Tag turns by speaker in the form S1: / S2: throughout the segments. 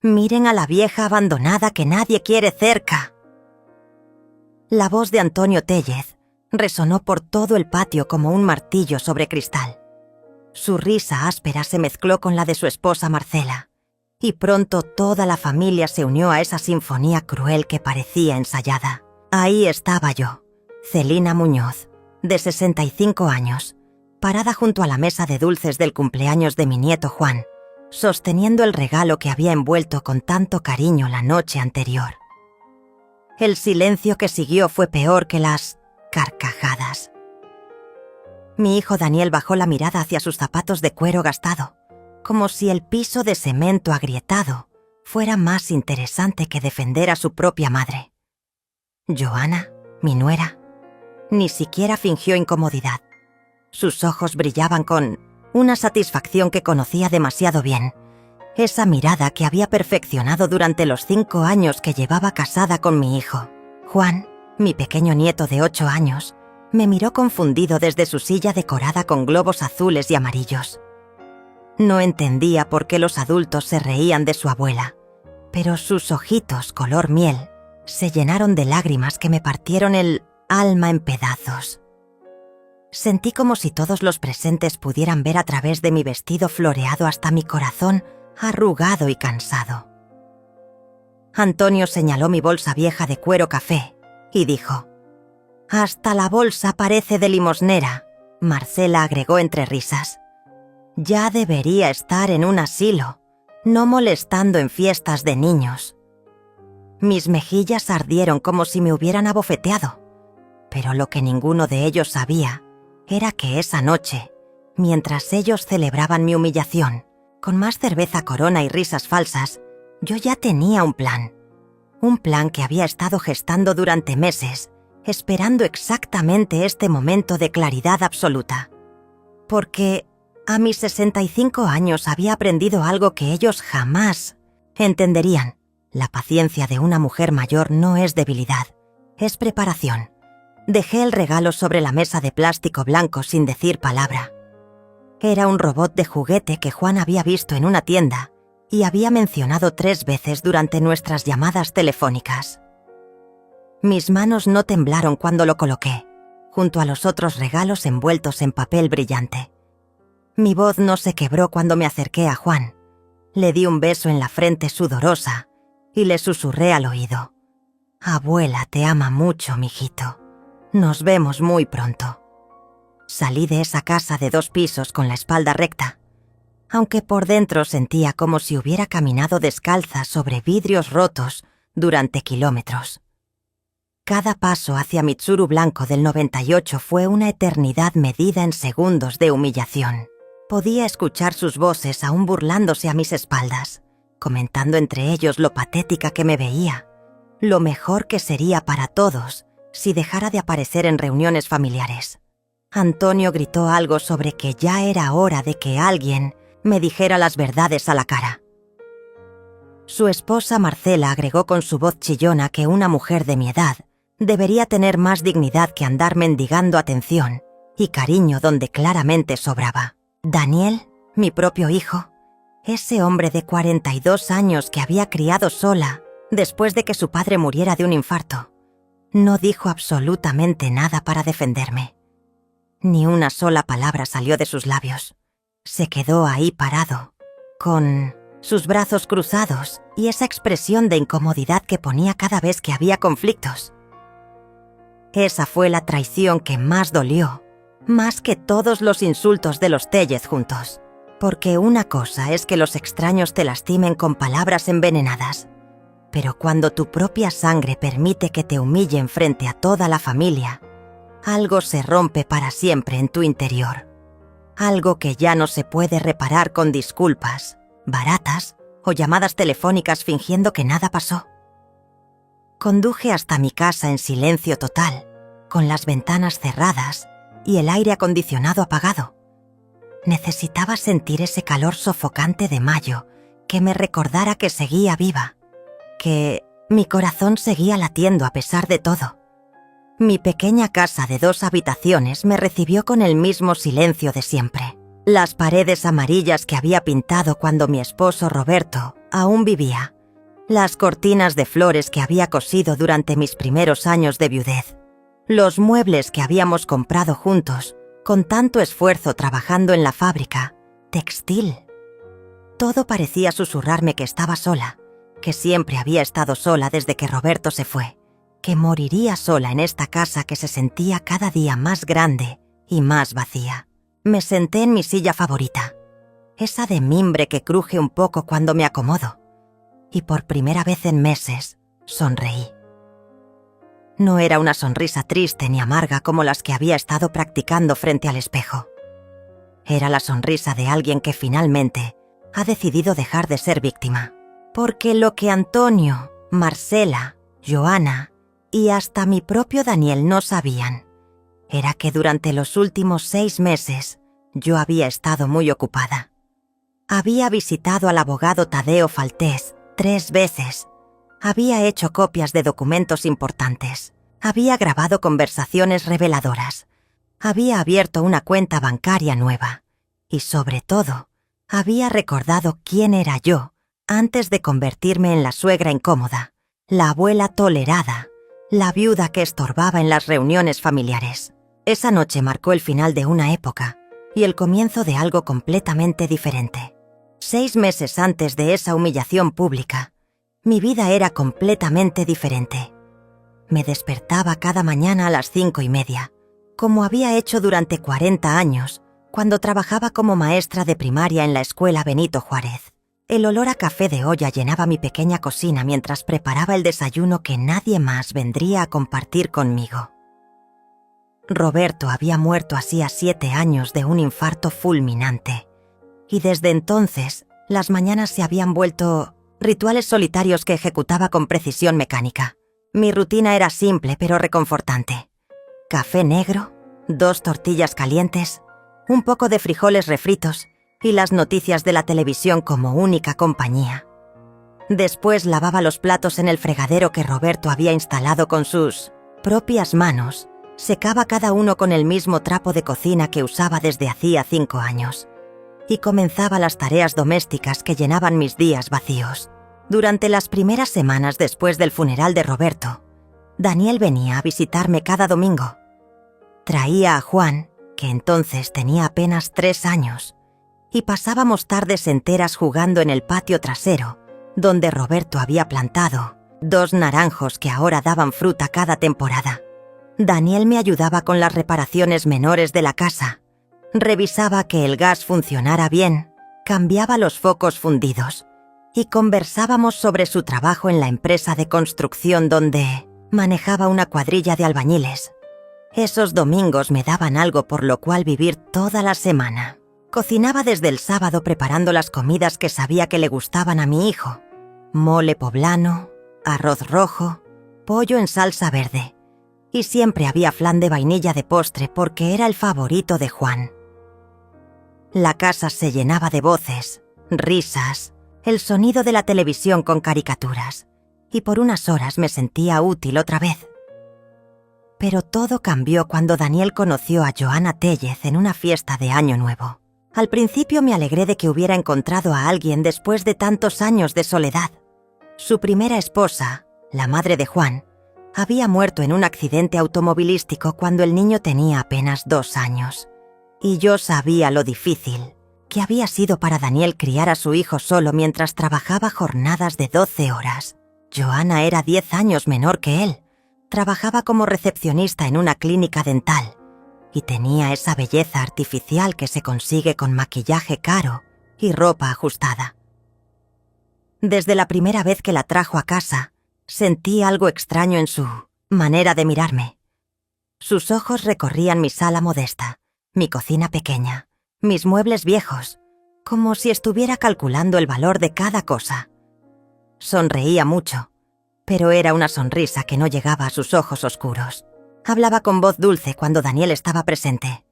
S1: Miren a la vieja abandonada que nadie quiere cerca. La voz de Antonio Téllez resonó por todo el patio como un martillo sobre cristal. Su risa áspera se mezcló con la de su esposa Marcela, y pronto toda la familia se unió a esa sinfonía cruel que parecía ensayada. Ahí estaba yo, Celina Muñoz, de 65 años, parada junto a la mesa de dulces del cumpleaños de mi nieto Juan, sosteniendo el regalo que había envuelto con tanto cariño la noche anterior. El silencio que siguió fue peor que las carcajadas. Mi hijo Daniel bajó la mirada hacia sus zapatos de cuero gastado, como si el piso de cemento agrietado fuera más interesante que defender a su propia madre. Joana, mi nuera, ni siquiera fingió incomodidad. Sus ojos brillaban con una satisfacción que conocía demasiado bien. Esa mirada que había perfeccionado durante los 5 años que llevaba casada con mi hijo. Juan, mi pequeño nieto de 8 años, me miró confundido desde su silla decorada con globos azules y amarillos. No entendía por qué los adultos se reían de su abuela, pero sus ojitos color miel se llenaron de lágrimas que me partieron el alma en pedazos. Sentí como si todos los presentes pudieran ver a través de mi vestido floreado hasta mi corazón arrugado y cansado. Antonio señaló mi bolsa vieja de cuero café y dijo: «Hasta la bolsa parece de limosnera», Marcela agregó entre risas. «Ya debería estar en un asilo, no molestando en fiestas de niños». Mis mejillas ardieron como si me hubieran abofeteado, pero lo que ninguno de ellos sabía era que esa noche, mientras ellos celebraban mi humillación, con más cerveza Corona y risas falsas, yo ya tenía un plan. Un plan que había estado gestando durante meses, esperando exactamente este momento de claridad absoluta. Porque a mis 65 años había aprendido algo que ellos jamás entenderían. La paciencia de una mujer mayor no es debilidad, es preparación. Dejé el regalo sobre la mesa de plástico blanco sin decir palabra. Era un robot de juguete que Juan había visto en una tienda y había mencionado 3 veces durante nuestras llamadas telefónicas. Mis manos no temblaron cuando lo coloqué, junto a los otros regalos envueltos en papel brillante. Mi voz no se quebró cuando me acerqué a Juan. Le di un beso en la frente sudorosa y le susurré al oído: «Abuela te ama mucho, mijito. Nos vemos muy pronto». Salí de esa casa de 2 pisos con la espalda recta, aunque por dentro sentía como si hubiera caminado descalza sobre vidrios rotos durante kilómetros. Cada paso hacia Mitsuru blanco del 98 fue una eternidad medida en segundos de humillación. Podía escuchar sus voces aún burlándose a mis espaldas, comentando entre ellos lo patética que me veía, lo mejor que sería para todos si dejara de aparecer en reuniones familiares. Antonio gritó algo sobre que ya era hora de que alguien me dijera las verdades a la cara. Su esposa Marcela agregó con su voz chillona que una mujer de mi edad debería tener más dignidad que andar mendigando atención y cariño donde claramente sobraba. Daniel, mi propio hijo, ese hombre de 42 años que había criado sola después de que su padre muriera de un infarto, no dijo absolutamente nada para defenderme. Ni una sola palabra salió de sus labios. Se quedó ahí parado, con sus brazos cruzados y esa expresión de incomodidad que ponía cada vez que había conflictos. Esa fue la traición que más dolió, más que todos los insultos de los Téllez juntos. Porque una cosa es que los extraños te lastimen con palabras envenenadas, pero cuando tu propia sangre permite que te humillen frente a toda la familia, algo se rompe para siempre en tu interior. Algo que ya no se puede reparar con disculpas baratas o llamadas telefónicas fingiendo que nada pasó. Conduje hasta mi casa en silencio total, con las ventanas cerradas y el aire acondicionado apagado. Necesitaba sentir ese calor sofocante de mayo que me recordara que seguía viva, que mi corazón seguía latiendo a pesar de todo. Mi pequeña casa de 2 habitaciones me recibió con el mismo silencio de siempre. Las paredes amarillas que había pintado cuando mi esposo Roberto aún vivía. Las cortinas de flores que había cosido durante mis primeros años de viudez. Los muebles que habíamos comprado juntos, con tanto esfuerzo trabajando en la fábrica textil. Todo parecía susurrarme que estaba sola, que siempre había estado sola desde que Roberto se fue, que moriría sola en esta casa que se sentía cada día más grande y más vacía. Me senté en mi silla favorita, esa de mimbre que cruje un poco cuando me acomodo, y por primera vez en meses sonreí. No era una sonrisa triste ni amarga como las que había estado practicando frente al espejo. Era la sonrisa de alguien que finalmente ha decidido dejar de ser víctima. Porque lo que Antonio, Marcela, Joana y hasta mi propio Daniel no sabían era que durante los últimos 6 meses yo había estado muy ocupada. Había visitado al abogado Tadeo Faltés 3 veces. Había hecho copias de documentos importantes. Había grabado conversaciones reveladoras. Había abierto una cuenta bancaria nueva. Y sobre todo, había recordado quién era yo antes de convertirme en la suegra incómoda, la abuela tolerada, la viuda que estorbaba en las reuniones familiares. Esa noche marcó el final de una época y el comienzo de algo completamente diferente. 6 meses antes de esa humillación pública, mi vida era completamente diferente. Me despertaba cada mañana a las 5:30, como había hecho durante 40 años, cuando trabajaba como maestra de primaria en la escuela Benito Juárez. El olor a café de olla llenaba mi pequeña cocina mientras preparaba el desayuno que nadie más vendría a compartir conmigo. Roberto había muerto hacía 7 años de un infarto fulminante, y desde entonces las mañanas se habían vuelto rituales solitarios que ejecutaba con precisión mecánica. Mi rutina era simple pero reconfortante. Café negro, 2 tortillas calientes, un poco de frijoles refritos y las noticias de la televisión como única compañía. Después lavaba los platos en el fregadero que Roberto había instalado con sus propias manos. Secaba cada uno con el mismo trapo de cocina que usaba desde hacía 5 años. Y comenzaba las tareas domésticas que llenaban mis días vacíos. Durante las primeras semanas después del funeral de Roberto, Daniel venía a visitarme cada domingo. Traía a Juan, que entonces tenía apenas 3 años, y pasábamos tardes enteras jugando en el patio trasero, donde Roberto había plantado 2 naranjos que ahora daban fruta cada temporada. Daniel me ayudaba con las reparaciones menores de la casa. Revisaba que el gas funcionara bien, cambiaba los focos fundidos y conversábamos sobre su trabajo en la empresa de construcción donde manejaba una cuadrilla de albañiles. Esos domingos me daban algo por lo cual vivir toda la semana. Cocinaba desde el sábado preparando las comidas que sabía que le gustaban a mi hijo. Mole poblano, arroz rojo, pollo en salsa verde. Y siempre había flan de vainilla de postre porque era el favorito de Juan. La casa se llenaba de voces, risas, el sonido de la televisión con caricaturas, y por unas horas me sentía útil otra vez. Pero todo cambió cuando Daniel conoció a Joana Tellez en una fiesta de Año Nuevo. Al principio me alegré de que hubiera encontrado a alguien después de tantos años de soledad. Su primera esposa, la madre de Juan, había muerto en un accidente automovilístico cuando el niño tenía apenas 2 años. Y yo sabía lo difícil que había sido para Daniel criar a su hijo solo mientras trabajaba jornadas de 12 horas. Joana era 10 años menor que él. Trabajaba como recepcionista en una clínica dental y tenía esa belleza artificial que se consigue con maquillaje caro y ropa ajustada. Desde la primera vez que la trajo a casa, sentí algo extraño en su manera de mirarme. Sus ojos recorrían mi sala modesta, mi cocina pequeña, mis muebles viejos, como si estuviera calculando el valor de cada cosa. Sonreía mucho, pero era una sonrisa que no llegaba a sus ojos oscuros. Hablaba con voz dulce cuando Daniel estaba presente,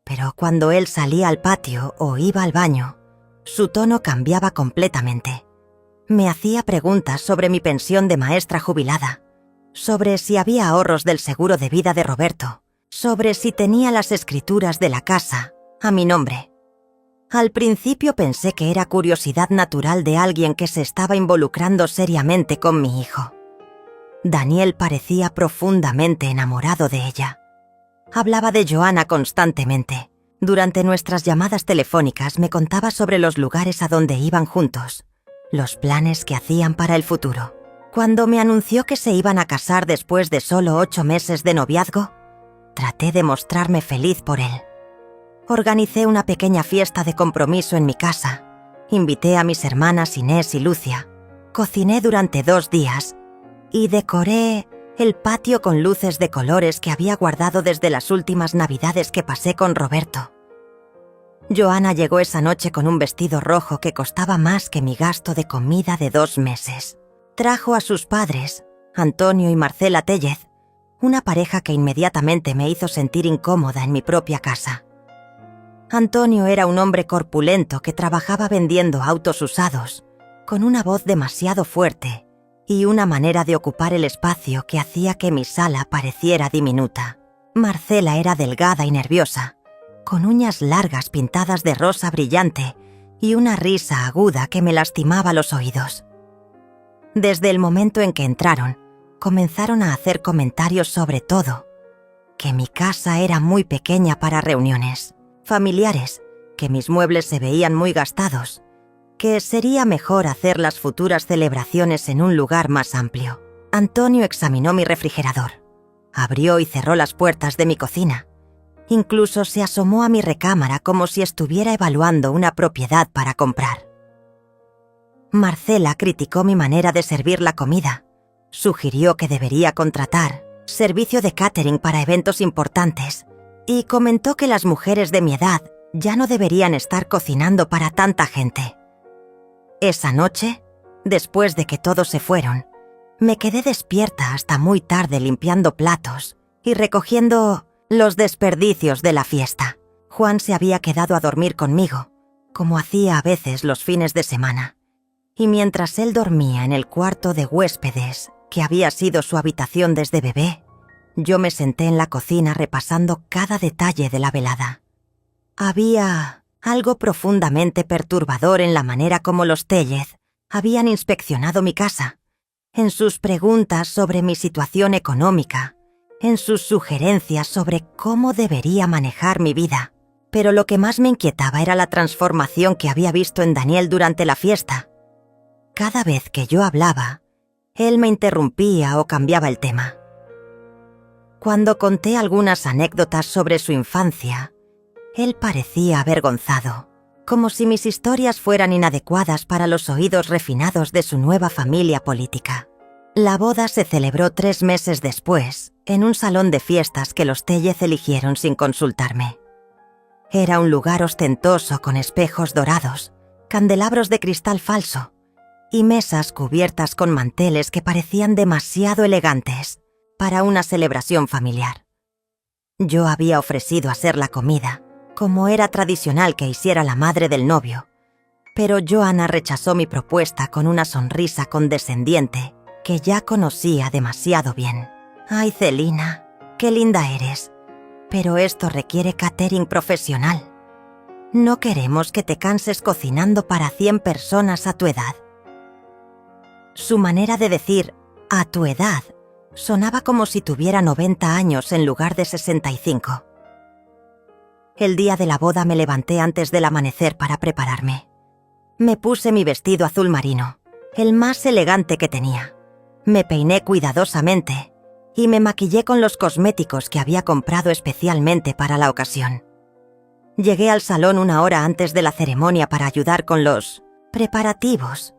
S1: pero cuando él salía al patio o iba al baño, su tono cambiaba completamente. Me hacía preguntas sobre mi pensión de maestra jubilada, sobre si había ahorros del seguro de vida de Roberto, sobre si tenía las escrituras de la casa a mi nombre. Al principio pensé que era curiosidad natural de alguien que se estaba involucrando seriamente con mi hijo. Daniel parecía profundamente enamorado de ella. Hablaba de Joanna constantemente. Durante nuestras llamadas telefónicas me contaba sobre los lugares a donde iban juntos, los planes que hacían para el futuro. Cuando me anunció que se iban a casar después de solo 8 meses de noviazgo, traté de mostrarme feliz por él. Organicé una pequeña fiesta de compromiso en mi casa. Invité a mis hermanas Inés y Lucia. Cociné durante 2 días y decoré el patio con luces de colores que había guardado desde las últimas navidades que pasé con Roberto. Joanna llegó esa noche con un vestido rojo que costaba más que mi gasto de comida de 2 meses. Trajo a sus padres, Antonio y Marcela Tellez, una pareja que inmediatamente me hizo sentir incómoda en mi propia casa. Antonio era un hombre corpulento que trabajaba vendiendo autos usados, con una voz demasiado fuerte y una manera de ocupar el espacio que hacía que mi sala pareciera diminuta. Marcela era delgada y nerviosa, con uñas largas pintadas de rosa brillante y una risa aguda que me lastimaba los oídos. Desde el momento en que entraron, comenzaron a hacer comentarios sobre todo, que mi casa era muy pequeña para reuniones familiares, que mis muebles se veían muy gastados, que sería mejor hacer las futuras celebraciones en un lugar más amplio. Antonio examinó mi refrigerador, abrió y cerró las puertas de mi cocina. Incluso se asomó a mi recámara como si estuviera evaluando una propiedad para comprar. Marcela criticó mi manera de servir la comida. Sugirió que debería contratar servicio de catering para eventos importantes y comentó que las mujeres de mi edad ya no deberían estar cocinando para tanta gente. Esa noche, después de que todos se fueron, me quedé despierta hasta muy tarde limpiando platos y recogiendo los desperdicios de la fiesta. Juan se había quedado a dormir conmigo, como hacía a veces los fines de semana. Y mientras él dormía en el cuarto de huéspedes, que había sido su habitación desde bebé, yo me senté en la cocina repasando cada detalle de la velada. Había algo profundamente perturbador en la manera como los Tellez habían inspeccionado mi casa, en sus preguntas sobre mi situación económica, en sus sugerencias sobre cómo debería manejar mi vida. Pero lo que más me inquietaba era la transformación que había visto en Daniel durante la fiesta. Cada vez que yo hablaba, él me interrumpía o cambiaba el tema. Cuando conté algunas anécdotas sobre su infancia, él parecía avergonzado, como si mis historias fueran inadecuadas para los oídos refinados de su nueva familia política. La boda se celebró 3 meses después, en un salón de fiestas que los Tellez eligieron sin consultarme. Era un lugar ostentoso con espejos dorados, candelabros de cristal falso y mesas cubiertas con manteles que parecían demasiado elegantes para una celebración familiar. Yo había ofrecido hacer la comida, como era tradicional que hiciera la madre del novio, pero Joanna rechazó mi propuesta con una sonrisa condescendiente que ya conocía demasiado bien. «Ay, Celina, qué linda eres, pero esto requiere catering profesional. No queremos que te canses cocinando para 100 personas a tu edad». Su manera de decir «a tu edad» sonaba como si tuviera 90 años en lugar de 65. El día de la boda me levanté antes del amanecer para prepararme. Me puse mi vestido azul marino, el más elegante que tenía. Me peiné cuidadosamente y me maquillé con los cosméticos que había comprado especialmente para la ocasión. Llegué al salón 1 hora antes de la ceremonia para ayudar con los preparativos,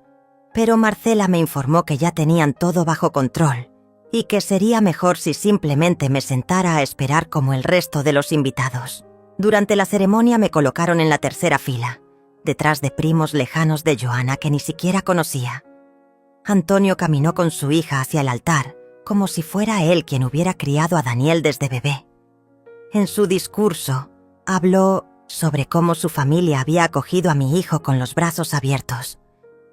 S1: pero Marcela me informó que ya tenían todo bajo control y que sería mejor si simplemente me sentara a esperar como el resto de los invitados. Durante la ceremonia me colocaron en la tercera fila, detrás de primos lejanos de Joanna que ni siquiera conocía. Antonio caminó con su hija hacia el altar, como si fuera él quien hubiera criado a Daniel desde bebé. En su discurso, habló sobre cómo su familia había acogido a mi hijo con los brazos abiertos,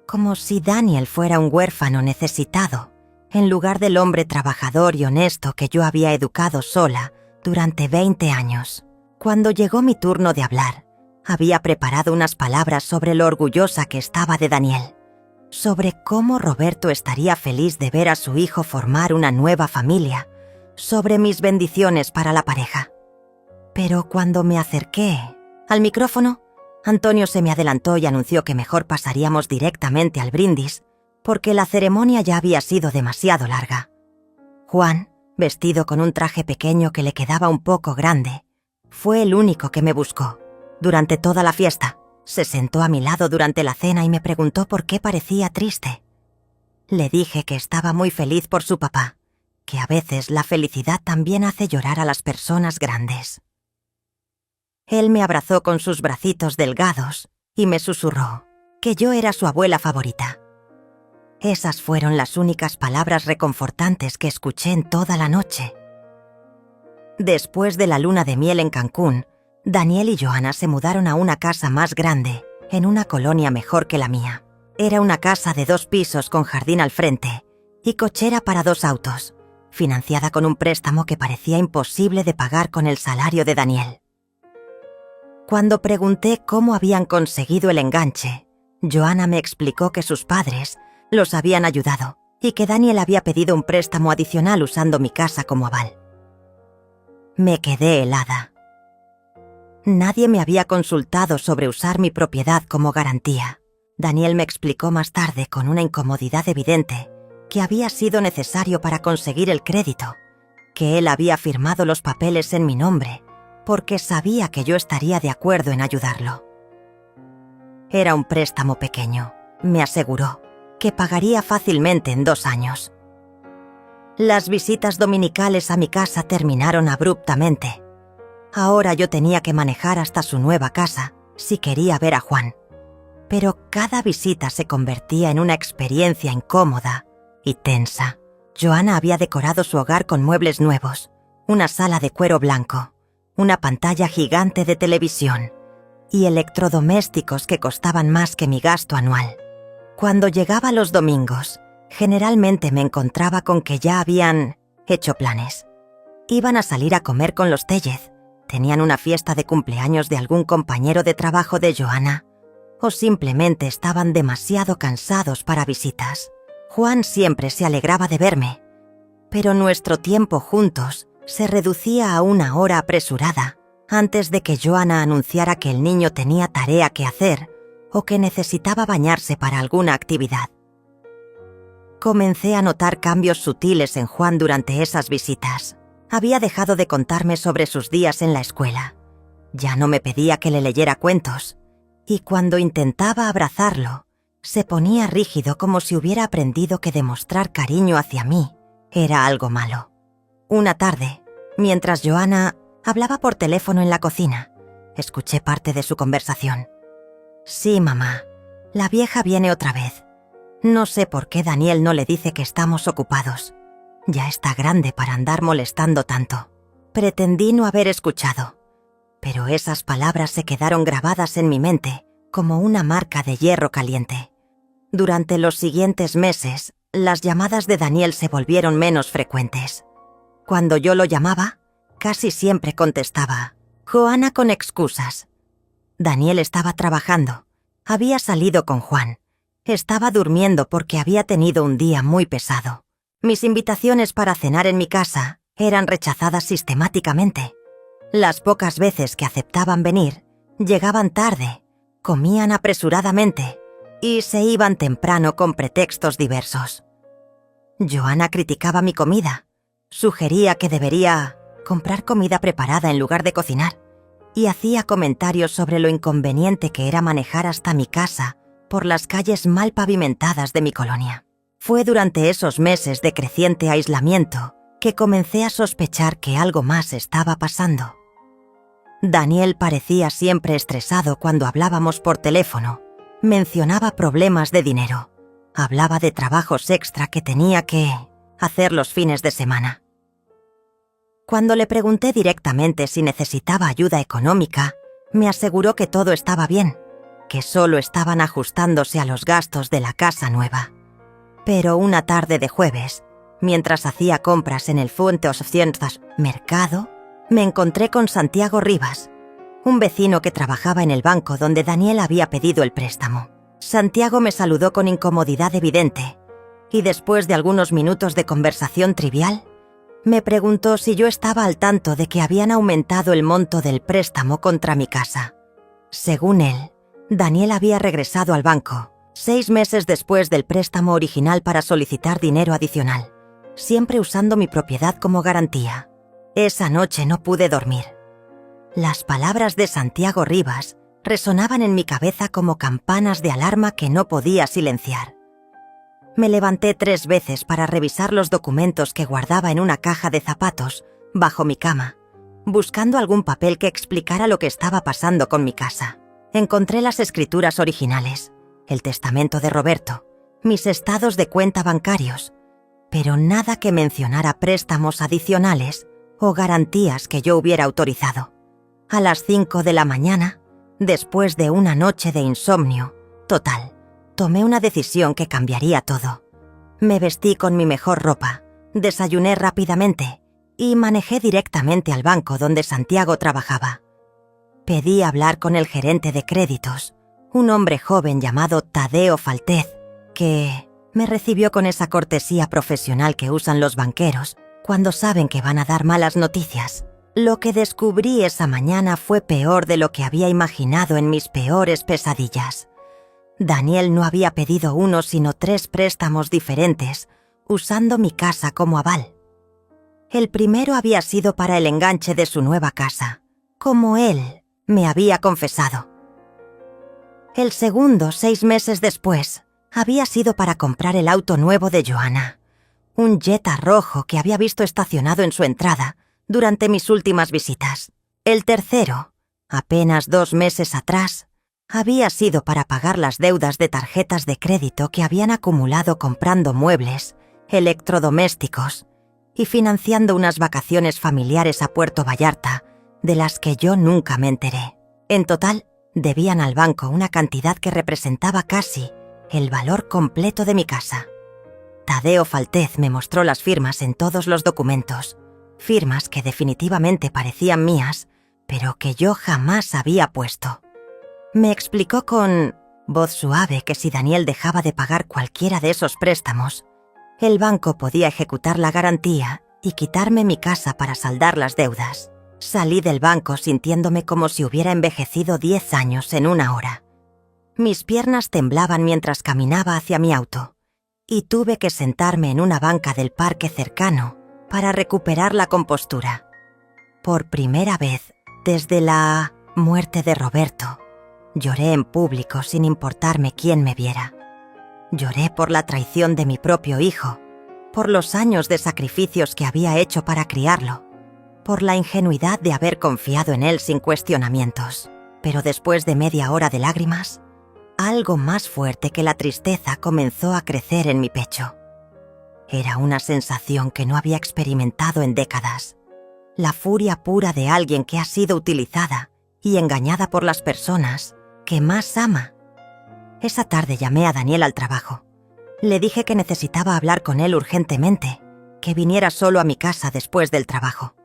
S1: como si Daniel fuera un huérfano necesitado, en lugar del hombre trabajador y honesto que yo había educado sola durante 20 años. Cuando llegó mi turno de hablar, había preparado unas palabras sobre lo orgullosa que estaba de Daniel, sobre cómo Roberto estaría feliz de ver a su hijo formar una nueva familia, sobre mis bendiciones para la pareja. Pero cuando me acerqué al micrófono, Antonio se me adelantó y anunció que mejor pasaríamos directamente al brindis, porque la ceremonia ya había sido demasiado larga. Juan, vestido con un traje pequeño que le quedaba un poco grande, fue el único que me buscó. Durante toda la fiesta, se sentó a mi lado durante la cena y me preguntó por qué parecía triste. Le dije que estaba muy feliz por su papá, que a veces la felicidad también hace llorar a las personas grandes. Él me abrazó con sus bracitos delgados y me susurró que yo era su abuela favorita. Esas fueron las únicas palabras reconfortantes que escuché en toda la noche. Después de la luna de miel en Cancún, Daniel y Johanna se mudaron a una casa más grande, en una colonia mejor que la mía. Era una casa de 2 pisos con jardín al frente y cochera para 2 autos, financiada con un préstamo que parecía imposible de pagar con el salario de Daniel. Cuando pregunté cómo habían conseguido el enganche, Johanna me explicó que sus padres los habían ayudado y que Daniel había pedido un préstamo adicional usando mi casa como aval. Me quedé helada. Nadie me había consultado sobre usar mi propiedad como garantía. Daniel me explicó más tarde, con una incomodidad evidente, que había sido necesario para conseguir el crédito, que él había firmado los papeles en mi nombre, porque sabía que yo estaría de acuerdo en ayudarlo. Era un préstamo pequeño, me aseguró, que pagaría fácilmente en 2 años. Las visitas dominicales a mi casa terminaron abruptamente. Ahora yo tenía que manejar hasta su nueva casa si quería ver a Juan. Pero cada visita se convertía en una experiencia incómoda y tensa. Johanna había decorado su hogar con muebles nuevos, una sala de cuero blanco, una pantalla gigante de televisión y electrodomésticos que costaban más que mi gasto anual. Cuando llegaba los domingos, generalmente me encontraba con que ya habían hecho planes. Iban a salir a comer con los Tellez, tenían una fiesta de cumpleaños de algún compañero de trabajo de Johanna, o simplemente estaban demasiado cansados para visitas. Juan siempre se alegraba de verme, pero nuestro tiempo juntos se reducía a 1 hora apresurada antes de que Johanna anunciara que el niño tenía tarea que hacer o que necesitaba bañarse para alguna actividad. Comencé a notar cambios sutiles en Juan durante esas visitas. Había dejado de contarme sobre sus días en la escuela. Ya no me pedía que le leyera cuentos, y cuando intentaba abrazarlo, se ponía rígido como si hubiera aprendido que demostrar cariño hacia mí era algo malo. Una tarde, mientras Johanna hablaba por teléfono en la cocina, escuché parte de su conversación. «Sí, mamá, la vieja viene otra vez. No sé por qué Daniel no le dice que estamos ocupados. Ya está grande para andar molestando tanto». Pretendí no haber escuchado, pero esas palabras se quedaron grabadas en mi mente como una marca de hierro caliente. Durante los siguientes meses, las llamadas de Daniel se volvieron menos frecuentes. Cuando yo lo llamaba, casi siempre contestaba Johanna con excusas. Daniel estaba trabajando, había salido con Juan, estaba durmiendo porque había tenido un día muy pesado. Mis invitaciones para cenar en mi casa eran rechazadas sistemáticamente. Las pocas veces que aceptaban venir, llegaban tarde, comían apresuradamente y se iban temprano con pretextos diversos. Johanna criticaba mi comida, sugería que debería comprar comida preparada en lugar de cocinar y hacía comentarios sobre lo inconveniente que era manejar hasta mi casa por las calles mal pavimentadas de mi colonia. Fue durante esos meses de creciente aislamiento que comencé a sospechar que algo más estaba pasando. Daniel parecía siempre estresado cuando hablábamos por teléfono. Mencionaba problemas de dinero. Hablaba de trabajos extra que tenía que hacer los fines de semana. Cuando le pregunté directamente si necesitaba ayuda económica, me aseguró que todo estaba bien, que solo estaban ajustándose a los gastos de la casa nueva. Pero una tarde de jueves, mientras hacía compras en el Fuente Mercado, me encontré con Santiago Rivas, un vecino que trabajaba en el banco donde Daniel había pedido el préstamo. Santiago me saludó con incomodidad evidente y después de algunos minutos de conversación trivial, me preguntó si yo estaba al tanto de que habían aumentado el monto del préstamo contra mi casa. Según él, Daniel había regresado al banco 6 meses después del préstamo original para solicitar dinero adicional, siempre usando mi propiedad como garantía. Esa noche no pude dormir. Las palabras de Santiago Rivas resonaban en mi cabeza como campanas de alarma que no podía silenciar. Me levanté 3 veces para revisar los documentos que guardaba en una caja de zapatos bajo mi cama, buscando algún papel que explicara lo que estaba pasando con mi casa. Encontré las escrituras originales, el testamento de Roberto, mis estados de cuenta bancarios, pero nada que mencionara préstamos adicionales o garantías que yo hubiera autorizado. A las 5 de la mañana, después de una noche de insomnio total, tomé una decisión que cambiaría todo. Me vestí con mi mejor ropa, desayuné rápidamente y manejé directamente al banco donde Santiago trabajaba. Pedí hablar con el gerente de créditos, un hombre joven llamado Tadeo Faltez, que me recibió con esa cortesía profesional que usan los banqueros cuando saben que van a dar malas noticias. Lo que descubrí esa mañana fue peor de lo que había imaginado en mis peores pesadillas. Daniel no había pedido 1 sino 3 préstamos diferentes, usando mi casa como aval. El primero había sido para el enganche de su nueva casa, como él me había confesado. El segundo, 6 meses después, había sido para comprar el auto nuevo de Joana, un Jetta rojo que había visto estacionado en su entrada durante mis últimas visitas. El tercero, apenas 2 meses atrás, había sido para pagar las deudas de tarjetas de crédito que habían acumulado comprando muebles, electrodomésticos y financiando unas vacaciones familiares a Puerto Vallarta, de las que yo nunca me enteré. En total, debían al banco una cantidad que representaba casi el valor completo de mi casa. Tadeo Faltez me mostró las firmas en todos los documentos, firmas que definitivamente parecían mías, pero que yo jamás había puesto. Me explicó con voz suave que si Daniel dejaba de pagar cualquiera de esos préstamos, el banco podía ejecutar la garantía y quitarme mi casa para saldar las deudas. Salí del banco sintiéndome como si hubiera envejecido 10 años en una hora. Mis piernas temblaban mientras caminaba hacia mi auto, y tuve que sentarme en una banca del parque cercano para recuperar la compostura. Por primera vez desde la muerte de Roberto, lloré en público sin importarme quién me viera. Lloré por la traición de mi propio hijo, por los años de sacrificios que había hecho para criarlo, por la ingenuidad de haber confiado en él sin cuestionamientos. Pero después de media hora de lágrimas, algo más fuerte que la tristeza comenzó a crecer en mi pecho. Era una sensación que no había experimentado en décadas. La furia pura de alguien que ha sido utilizada y engañada por las personas que más ama. Esa tarde llamé a Daniel al trabajo. Le dije que necesitaba hablar con él urgentemente, que viniera solo a mi casa después del trabajo.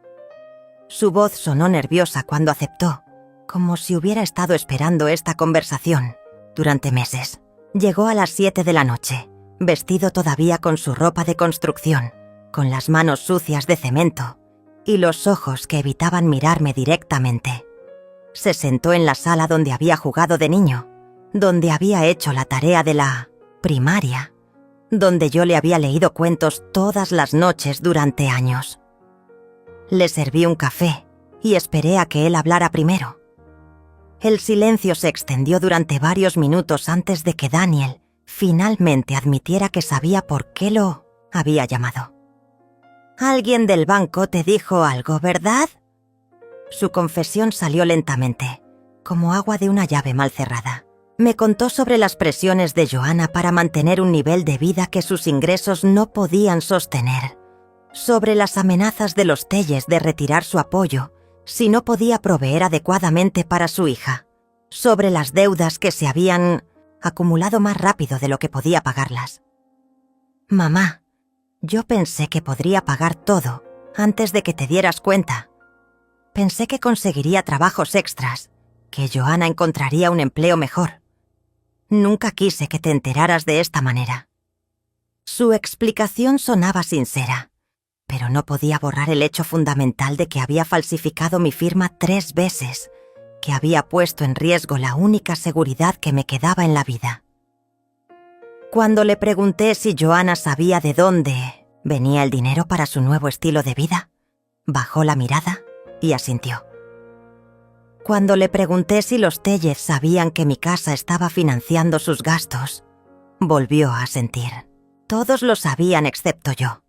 S1: Su voz sonó nerviosa cuando aceptó, como si hubiera estado esperando esta conversación durante meses. Llegó a las 7 de la noche, vestido todavía con su ropa de construcción, con las manos sucias de cemento y los ojos que evitaban mirarme directamente. Se sentó en la sala donde había jugado de niño, donde había hecho la tarea de la primaria, donde yo le había leído cuentos todas las noches durante años. Le serví un café y esperé a que él hablara primero. El silencio se extendió durante varios minutos antes de que Daniel finalmente admitiera que sabía por qué lo había llamado. «Alguien del banco te dijo algo, ¿verdad?». Su confesión salió lentamente, como agua de una llave mal cerrada. Me contó sobre las presiones de Joana para mantener un nivel de vida que sus ingresos no podían sostener, sobre las amenazas de los Telles de retirar su apoyo si no podía proveer adecuadamente para su hija, sobre las deudas que se habían acumulado más rápido de lo que podía pagarlas. «Mamá, yo pensé que podría pagar todo antes de que te dieras cuenta». Pensé que conseguiría trabajos extras, que Joanna encontraría un empleo mejor. Nunca quise que te enteraras de esta manera. Su explicación sonaba sincera, pero no podía borrar el hecho fundamental de que había falsificado mi firma 3 veces, que había puesto en riesgo la única seguridad que me quedaba en la vida. Cuando le pregunté si Joanna sabía de dónde venía el dinero para su nuevo estilo de vida, bajó la mirada y asintió. Cuando le pregunté si los Tellez sabían que mi casa estaba financiando sus gastos, volvió a asentir. Todos lo sabían excepto yo.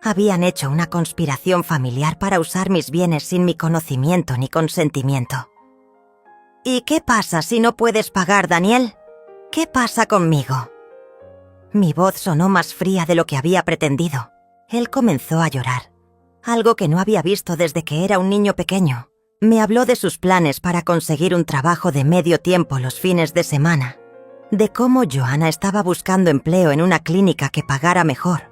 S1: Habían hecho una conspiración familiar para usar mis bienes sin mi conocimiento ni consentimiento. ¿Y qué pasa si no puedes pagar, Daniel? ¿Qué pasa conmigo? Mi voz sonó más fría de lo que había pretendido. Él comenzó a llorar, algo que no había visto desde que era un niño pequeño. Me habló de sus planes para conseguir un trabajo de medio tiempo los fines de semana, de cómo Joanna estaba buscando empleo en una clínica que pagara mejor,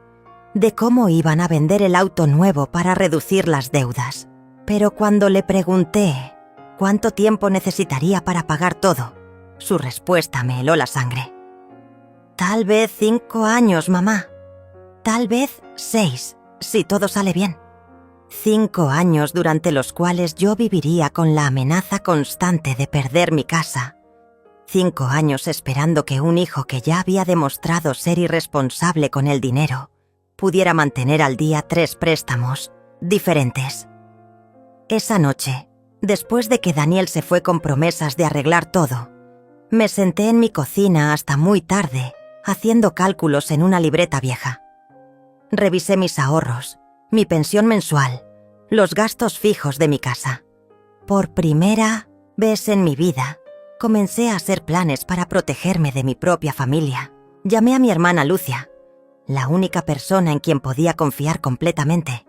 S1: de cómo iban a vender el auto nuevo para reducir las deudas. Pero cuando le pregunté cuánto tiempo necesitaría para pagar todo, su respuesta me heló la sangre. Tal vez 5 años, mamá. Tal vez 6, si todo sale bien. 5 años durante los cuales yo viviría con la amenaza constante de perder mi casa. 5 años esperando que un hijo que ya había demostrado ser irresponsable con el dinero pudiera mantener al día 3 préstamos diferentes. Esa noche, después de que Daniel se fue con promesas de arreglar todo, me senté en mi cocina hasta muy tarde, haciendo cálculos en una libreta vieja. Revisé mis ahorros, mi pensión mensual, los gastos fijos de mi casa. Por primera vez en mi vida, comencé a hacer planes para protegerme de mi propia familia. Llamé a mi hermana Lucia, la única persona en quien podía confiar completamente.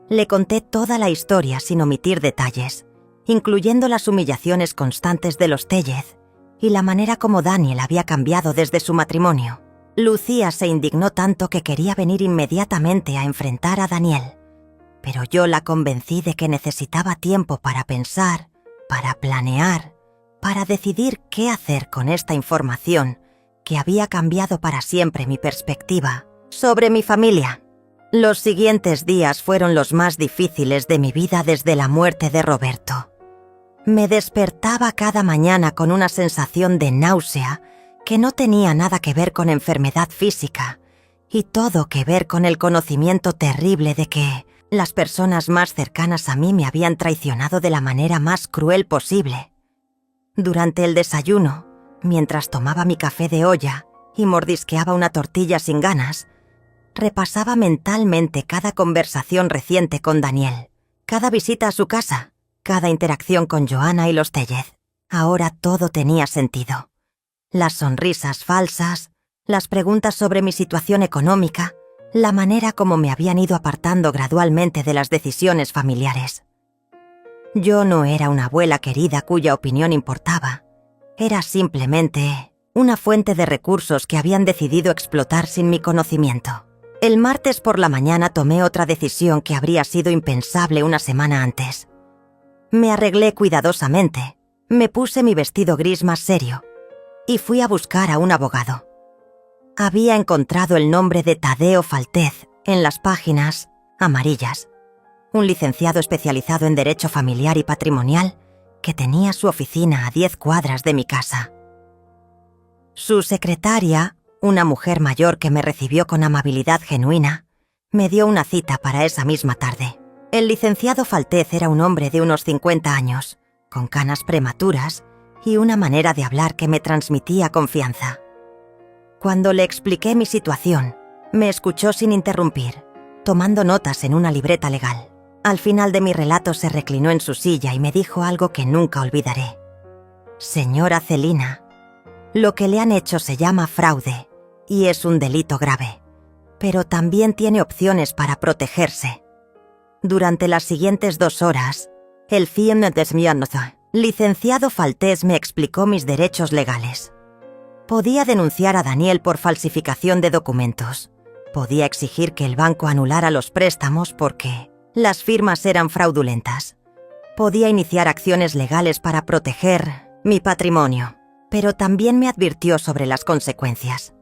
S1: Le conté toda la historia sin omitir detalles, incluyendo las humillaciones constantes de los Tellez y la manera como Daniel había cambiado desde su matrimonio. Lucía se indignó tanto que quería venir inmediatamente a enfrentar a Daniel, pero yo la convencí de que necesitaba tiempo para pensar, para planear, para decidir qué hacer con esta información que había cambiado para siempre mi perspectiva sobre mi familia. Los siguientes días fueron los más difíciles de mi vida desde la muerte de Roberto. Me despertaba cada mañana con una sensación de náusea que no tenía nada que ver con enfermedad física y todo que ver con el conocimiento terrible de que las personas más cercanas a mí me habían traicionado de la manera más cruel posible. Durante el desayuno, mientras tomaba mi café de olla y mordisqueaba una tortilla sin ganas, repasaba mentalmente cada conversación reciente con Daniel, cada visita a su casa, cada interacción con Joanna y los Tellez. Ahora todo tenía sentido. Las sonrisas falsas, las preguntas sobre mi situación económica, la manera como me habían ido apartando gradualmente de las decisiones familiares. Yo no era una abuela querida cuya opinión importaba. Era simplemente una fuente de recursos que habían decidido explotar sin mi conocimiento. El martes por la mañana tomé otra decisión que habría sido impensable una semana antes. Me arreglé cuidadosamente, me puse mi vestido gris más serio y fui a buscar a un abogado. Había encontrado el nombre de Tadeo Faltez en las páginas amarillas, un licenciado especializado en Derecho Familiar y Patrimonial que tenía su oficina a 10 cuadras de mi casa. Su secretaria, una mujer mayor que me recibió con amabilidad genuina, me dio una cita para esa misma tarde. El licenciado Faltez era un hombre de unos 50 años, con canas prematuras y una manera de hablar que me transmitía confianza. Cuando le expliqué mi situación, me escuchó sin interrumpir, tomando notas en una libreta legal. Al final de mi relato se reclinó en su silla y me dijo algo que nunca olvidaré. «Señora Celina, lo que le han hecho se llama fraude y es un delito grave, pero también tiene opciones para protegerse». Durante las siguientes 2 horas, el licenciado Faltez me explicó mis derechos legales. Podía denunciar a Daniel por falsificación de documentos. Podía exigir que el banco anulara los préstamos porque las firmas eran fraudulentas. Podía iniciar acciones legales para proteger mi patrimonio, pero también me advirtió sobre las consecuencias.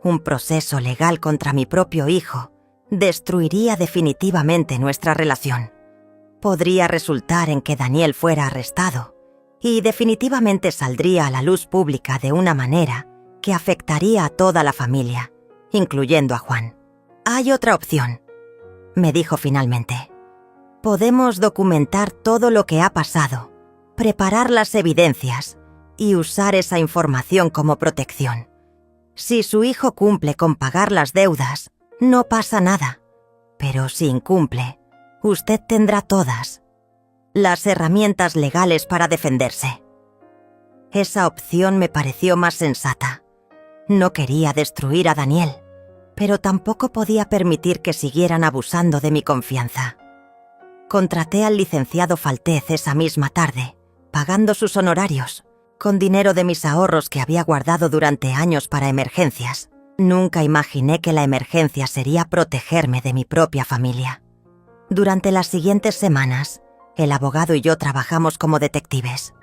S1: Un proceso legal contra mi propio hijo destruiría definitivamente nuestra relación. Podría resultar en que Daniel fuera arrestado y definitivamente saldría a la luz pública de una manera que afectaría a toda la familia, incluyendo a Juan. Hay otra opción, me dijo finalmente. Podemos documentar todo lo que ha pasado, preparar las evidencias y usar esa información como protección. Si su hijo cumple con pagar las deudas, no pasa nada. Pero si incumple, usted tendrá todas las herramientas legales para defenderse. Esa opción me pareció más sensata. No quería destruir a Daniel, pero tampoco podía permitir que siguieran abusando de mi confianza. Contraté al licenciado Faltez esa misma tarde, pagando sus honorarios, con dinero de mis ahorros que había guardado durante años para emergencias. Nunca imaginé que la emergencia sería protegerme de mi propia familia. Durante las siguientes semanas, el abogado y yo trabajamos como detectives.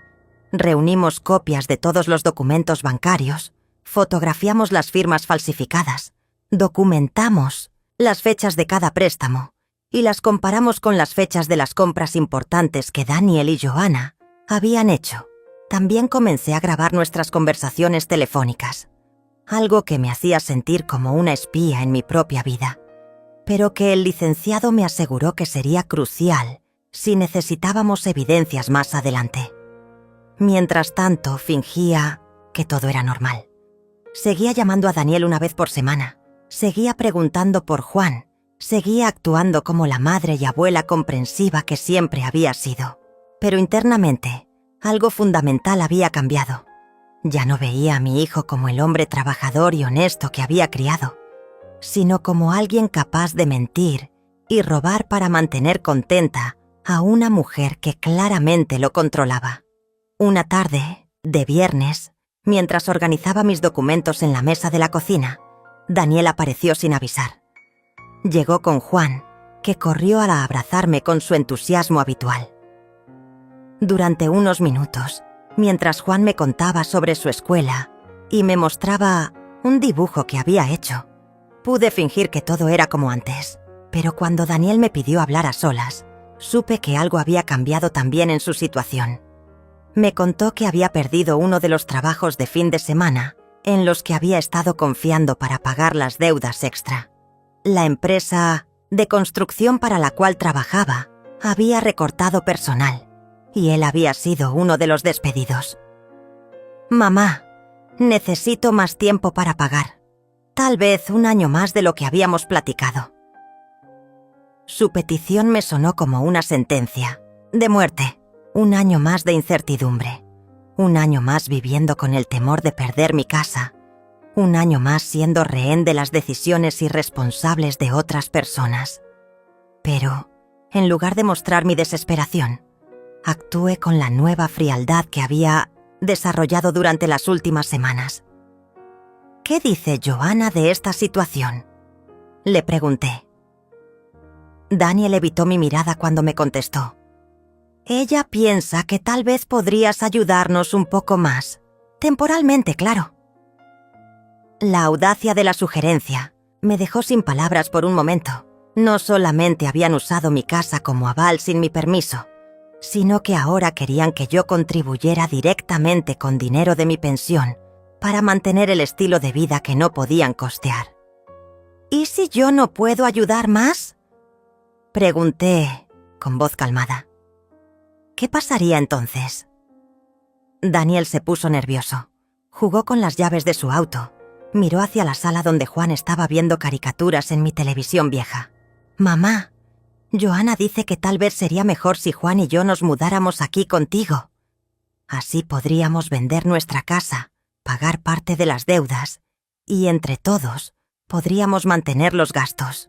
S1: Reunimos copias de todos los documentos bancarios, fotografiamos las firmas falsificadas, documentamos las fechas de cada préstamo y las comparamos con las fechas de las compras importantes que Daniel y Joanna habían hecho. También comencé a grabar nuestras conversaciones telefónicas, algo que me hacía sentir como una espía en mi propia vida, pero que el licenciado me aseguró que sería crucial si necesitábamos evidencias más adelante. Mientras tanto, fingía que todo era normal. Seguía llamando a Daniel una vez por semana, seguía preguntando por Juan, seguía actuando como la madre y abuela comprensiva que siempre había sido. Pero internamente, algo fundamental había cambiado. Ya no veía a mi hijo como el hombre trabajador y honesto que había criado, sino como alguien capaz de mentir y robar para mantener contenta a una mujer que claramente lo controlaba. Una tarde, de viernes, mientras organizaba mis documentos en la mesa de la cocina, Daniel apareció sin avisar. Llegó con Juan, que corrió a abrazarme con su entusiasmo habitual. Durante unos minutos, mientras Juan me contaba sobre su escuela y me mostraba un dibujo que había hecho, pude fingir que todo era como antes. Pero cuando Daniel me pidió hablar a solas, supe que algo había cambiado también en su situación. Me contó que había perdido uno de los trabajos de fin de semana en los que había estado confiando para pagar las deudas extra. La empresa de construcción para la cual trabajaba había recortado personal y él había sido uno de los despedidos. «Mamá, necesito más tiempo para pagar. Tal vez un año más de lo que habíamos platicado». Su petición me sonó como una sentencia de muerte. Un año más de incertidumbre. Un año más viviendo con el temor de perder mi casa. Un año más siendo rehén de las decisiones irresponsables de otras personas. Pero, en lugar de mostrar mi desesperación, actué con la nueva frialdad que había desarrollado durante las últimas semanas. «¿Qué dice Joanna de esta situación?», le pregunté. Daniel evitó mi mirada cuando me contestó. «Ella piensa que tal vez podrías ayudarnos un poco más. Temporalmente, claro». La audacia de la sugerencia me dejó sin palabras por un momento. No solamente habían usado mi casa como aval sin mi permiso, sino que ahora querían que yo contribuyera directamente con dinero de mi pensión para mantener el estilo de vida que no podían costear. «¿Y si yo no puedo ayudar más?», pregunté con voz calmada. «¿Qué pasaría entonces?». Daniel se puso nervioso. Jugó con las llaves de su auto. Miró hacia la sala donde Juan estaba viendo caricaturas en mi televisión vieja. «Mamá, Joanna dice que tal vez sería mejor si Juan y yo nos mudáramos aquí contigo. Así podríamos vender nuestra casa, pagar parte de las deudas y entre todos podríamos mantener los gastos».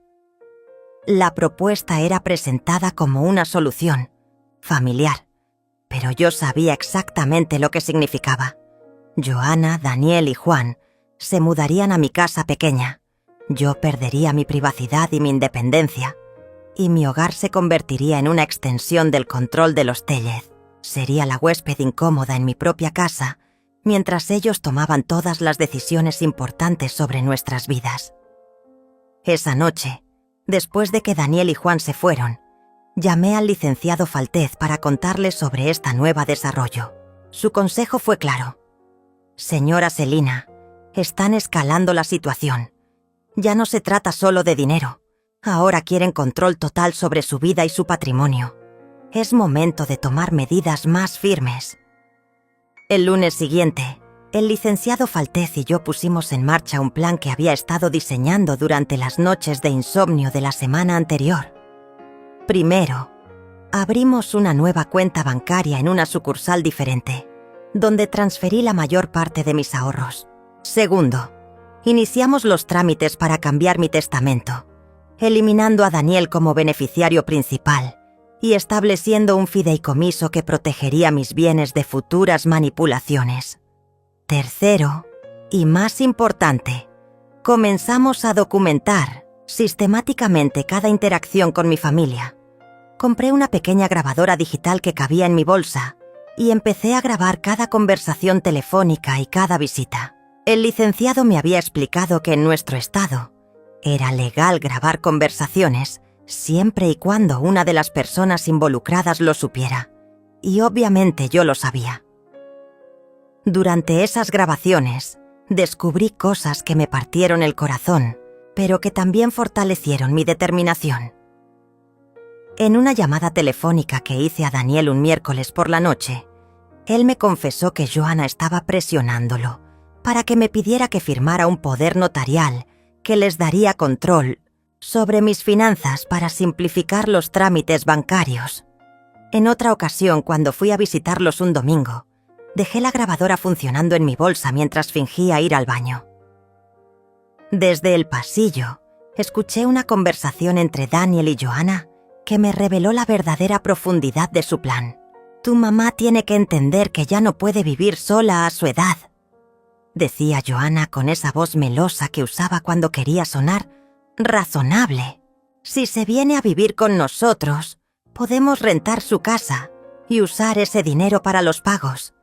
S1: La propuesta era presentada como una solución familiar, pero yo sabía exactamente lo que significaba. Joanna, Daniel y Juan se mudarían a mi casa pequeña. Yo perdería mi privacidad y mi independencia, y mi hogar se convertiría en una extensión del control de los Tellez. Sería la huésped incómoda en mi propia casa, mientras ellos tomaban todas las decisiones importantes sobre nuestras vidas. Esa noche, después de que Daniel y Juan se fueron, llamé al licenciado Faltez para contarle sobre esta nueva desarrollo. Su consejo fue claro. Señora Selina, están escalando la situación. Ya no se trata solo de dinero. Ahora quieren control total sobre su vida y su patrimonio. Es momento de tomar medidas más firmes. El lunes siguiente, el licenciado Faltez y yo pusimos en marcha un plan que había estado diseñando durante las noches de insomnio de la semana anterior. Primero, abrimos una nueva cuenta bancaria en una sucursal diferente, donde transferí la mayor parte de mis ahorros. Segundo, iniciamos los trámites para cambiar mi testamento, eliminando a Daniel como beneficiario principal y estableciendo un fideicomiso que protegería mis bienes de futuras manipulaciones. Tercero, y más importante, comenzamos a documentar sistemáticamente cada interacción con mi familia. Compré una pequeña grabadora digital que cabía en mi bolsa y empecé a grabar cada conversación telefónica y cada visita. El licenciado me había explicado que en nuestro estado era legal grabar conversaciones siempre y cuando una de las personas involucradas lo supiera, y obviamente yo lo sabía. Durante esas grabaciones, descubrí cosas que me partieron el corazón, pero que también fortalecieron mi determinación. En una llamada telefónica que hice a Daniel un miércoles por la noche, él me confesó que Joanna estaba presionándolo para que me pidiera que firmara un poder notarial que les daría control sobre mis finanzas para simplificar los trámites bancarios. En otra ocasión, cuando fui a visitarlos un domingo, dejé la grabadora funcionando en mi bolsa mientras fingía ir al baño. Desde el pasillo, escuché una conversación entre Daniel y Joanna que me reveló la verdadera profundidad de su plan. «Tu mamá tiene que entender que ya no puede vivir sola a su edad», decía Joanna con esa voz melosa que usaba cuando quería sonar razonable. «Si se viene a vivir con nosotros, podemos rentar su casa y usar ese dinero para los pagos.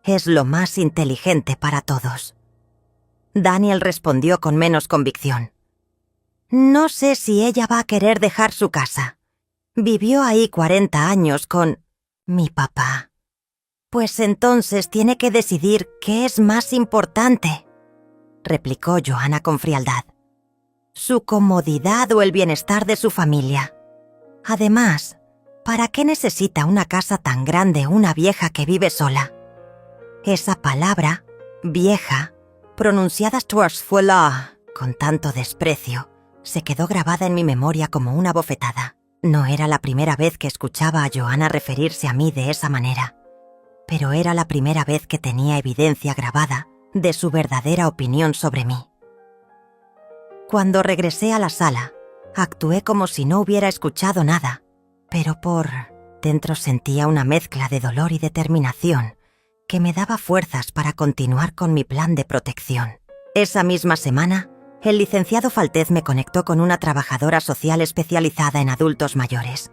S1: Es lo más inteligente para todos». Daniel respondió con menos convicción. «No sé si ella va a querer dejar su casa. Vivió ahí 40 años con mi papá. Pues entonces tiene que decidir qué es más importante», replicó Joanna con frialdad. «¿Su comodidad o el bienestar de su familia? Además, ¿para qué necesita una casa tan grande una vieja que vive sola?» Esa palabra, vieja, pronunciada Schwarzfuela con tanto desprecio, se quedó grabada en mi memoria como una bofetada. No era la primera vez que escuchaba a Joanna referirse a mí de esa manera, pero era la primera vez que tenía evidencia grabada de su verdadera opinión sobre mí. Cuando regresé a la sala, actué como si no hubiera escuchado nada, pero por dentro sentía una mezcla de dolor y determinación que me daba fuerzas para continuar con mi plan de protección. Esa misma semana, el licenciado Faltez me conectó con una trabajadora social especializada en adultos mayores,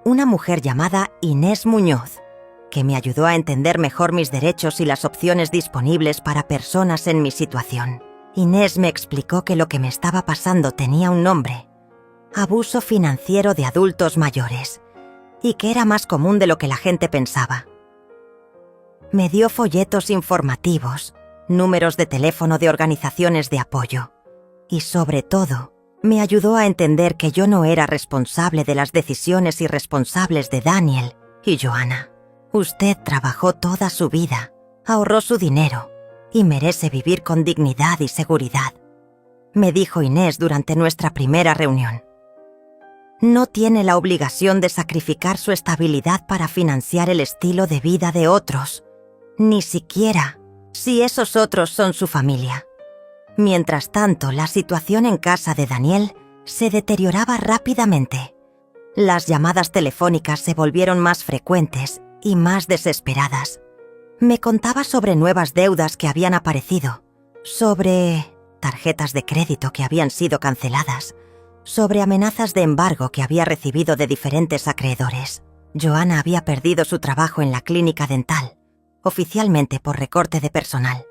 S1: una mujer llamada Inés Muñoz, que me ayudó a entender mejor mis derechos y las opciones disponibles para personas en mi situación. Inés me explicó que lo que me estaba pasando tenía un nombre: abuso financiero de adultos mayores, y que era más común de lo que la gente pensaba. Me dio folletos informativos, números de teléfono de organizaciones de apoyo, y sobre todo, me ayudó a entender que yo no era responsable de las decisiones irresponsables de Daniel y Joanna. «Usted trabajó toda su vida, ahorró su dinero y merece vivir con dignidad y seguridad», me dijo Inés durante nuestra primera reunión. «No tiene la obligación de sacrificar su estabilidad para financiar el estilo de vida de otros, ni siquiera si esos otros son su familia». Mientras tanto, la situación en casa de Daniel se deterioraba rápidamente. Las llamadas telefónicas se volvieron más frecuentes y más desesperadas. Me contaba sobre nuevas deudas que habían aparecido, sobre tarjetas de crédito que habían sido canceladas, sobre amenazas de embargo que había recibido de diferentes acreedores. Joanna había perdido su trabajo en la clínica dental, oficialmente por recorte de personal.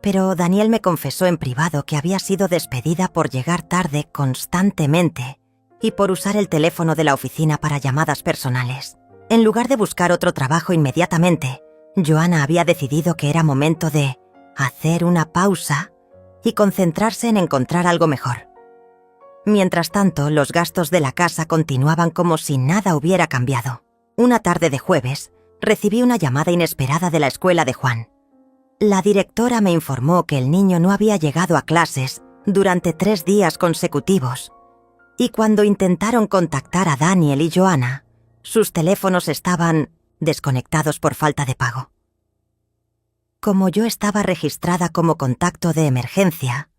S1: Pero Daniel me confesó en privado que había sido despedida por llegar tarde constantemente y por usar el teléfono de la oficina para llamadas personales. En lugar de buscar otro trabajo inmediatamente, Joanna había decidido que era momento de hacer una pausa y concentrarse en encontrar algo mejor. Mientras tanto, los gastos de la casa continuaban como si nada hubiera cambiado. Una tarde de jueves, recibí una llamada inesperada de la escuela de Juan. La directora me informó que el niño no había llegado a clases durante 3 días consecutivos, y cuando intentaron contactar a Daniel y Joanna, sus teléfonos estaban desconectados por falta de pago. Como yo estaba registrada como contacto de emergencia,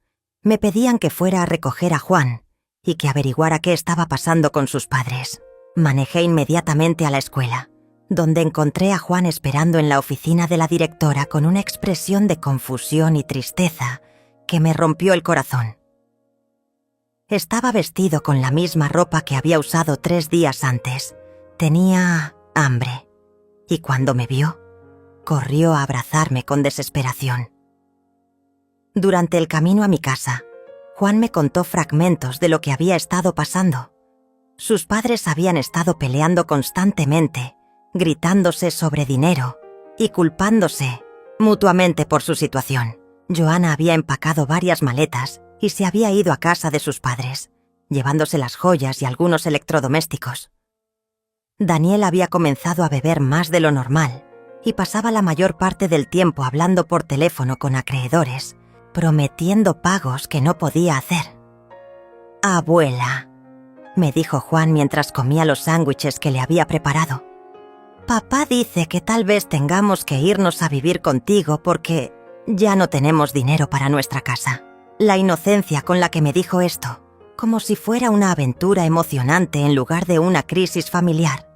S1: me pedían que fuera a recoger a Juan y que averiguara qué estaba pasando con sus padres. Manejé inmediatamente a la escuela, donde encontré a Juan esperando en la oficina de la directora con una expresión de confusión y tristeza que me rompió el corazón. Estaba vestido con la misma ropa que había usado 3 días antes. Tenía hambre, y cuando me vio, corrió a abrazarme con desesperación. Durante el camino a mi casa, Juan me contó fragmentos de lo que había estado pasando. Sus padres habían estado peleando constantemente, gritándose sobre dinero y culpándose mutuamente por su situación. Joanna había empacado varias maletas y se había ido a casa de sus padres, llevándose las joyas y algunos electrodomésticos. Daniel había comenzado a beber más de lo normal y pasaba la mayor parte del tiempo hablando por teléfono con acreedores, prometiendo pagos que no podía hacer. «Abuela», me dijo Juan mientras comía los sándwiches que le había preparado, «papá dice que tal vez tengamos que irnos a vivir contigo porque ya no tenemos dinero para nuestra casa». La inocencia con la que me dijo esto, como si fuera una aventura emocionante en lugar de una crisis familiar,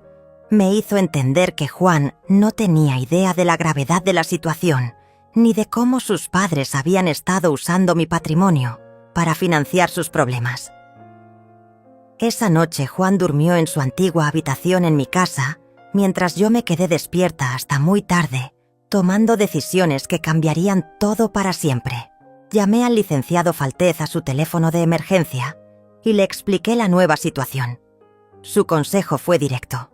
S1: me hizo entender que Juan no tenía idea de la gravedad de la situación, ni de cómo sus padres habían estado usando mi patrimonio para financiar sus problemas. Esa noche Juan durmió en su antigua habitación en mi casa, mientras yo me quedé despierta hasta muy tarde, tomando decisiones que cambiarían todo para siempre. Llamé al licenciado Faltez a su teléfono de emergencia y le expliqué la nueva situación. Su consejo fue directo.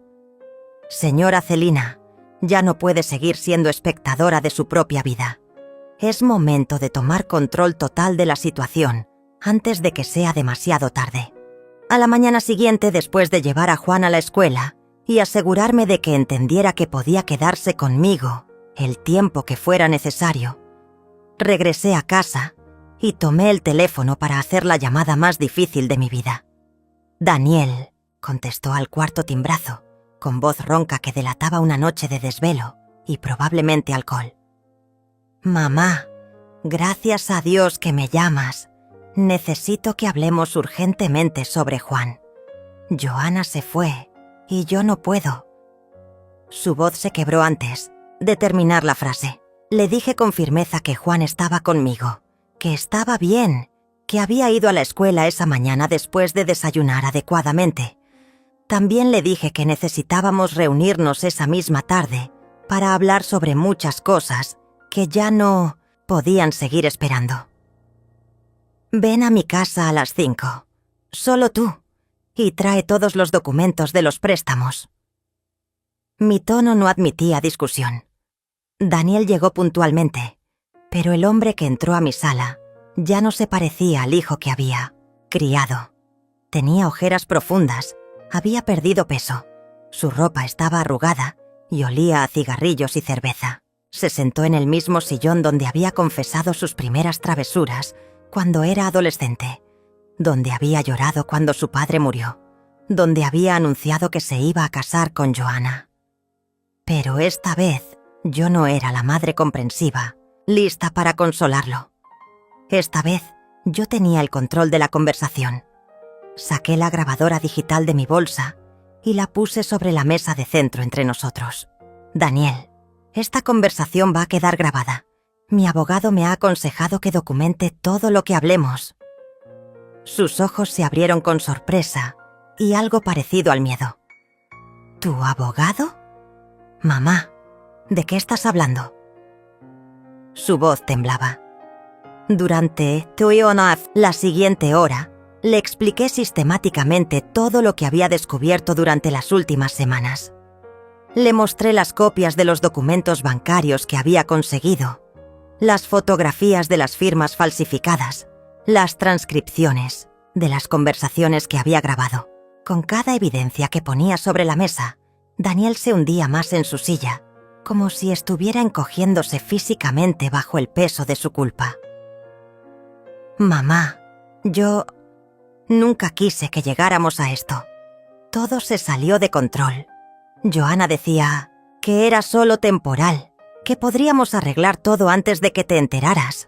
S1: «Señora Celina, ya no puede seguir siendo espectadora de su propia vida. Es momento de tomar control total de la situación antes de que sea demasiado tarde». A la mañana siguiente, después de llevar a Juan a la escuela y asegurarme de que entendiera que podía quedarse conmigo el tiempo que fuera necesario, regresé a casa y tomé el teléfono para hacer la llamada más difícil de mi vida. «Daniel», contestó al cuarto timbrazo, con voz ronca que delataba una noche de desvelo y probablemente alcohol. «Mamá, gracias a Dios que me llamas. Necesito que hablemos urgentemente sobre Juan. Joanna se fue y yo no puedo». Su voz se quebró antes de terminar la frase. Le dije con firmeza que Juan estaba conmigo, que estaba bien, que había ido a la escuela esa mañana después de desayunar adecuadamente. También le dije que necesitábamos reunirnos esa misma tarde para hablar sobre muchas cosas que ya no podían seguir esperando. «Ven a mi casa a las 5, solo tú, y trae todos los documentos de los préstamos». Mi tono no admitía discusión. Daniel llegó puntualmente, pero el hombre que entró a mi sala ya no se parecía al hijo que había criado. Tenía ojeras profundas, había perdido peso, su ropa estaba arrugada y olía a cigarrillos y cerveza. Se sentó en el mismo sillón donde había confesado sus primeras travesuras cuando era adolescente, donde había llorado cuando su padre murió, donde había anunciado que se iba a casar con Joanna. Pero esta vez yo no era la madre comprensiva, lista para consolarlo. Esta vez yo tenía el control de la conversación. Saqué la grabadora digital de mi bolsa y la puse sobre la mesa de centro entre nosotros. «Daniel, esta conversación va a quedar grabada. Mi abogado me ha aconsejado que documente todo lo que hablemos». Sus ojos se abrieron con sorpresa y algo parecido al miedo. ¿Tu abogado? Mamá, ¿de qué estás hablando? Su voz temblaba. Durante la siguiente hora, le expliqué sistemáticamente todo lo que había descubierto durante las últimas semanas. Le mostré las copias de los documentos bancarios que había conseguido, las fotografías de las firmas falsificadas, las transcripciones de las conversaciones que había grabado. Con cada evidencia que ponía sobre la mesa, Daniel se hundía más en su silla, como si estuviera encogiéndose físicamente bajo el peso de su culpa. Mamá, yo nunca quise que llegáramos a esto. Todo se salió de control. Johanna decía que era solo temporal, que podríamos arreglar todo antes de que te enteraras.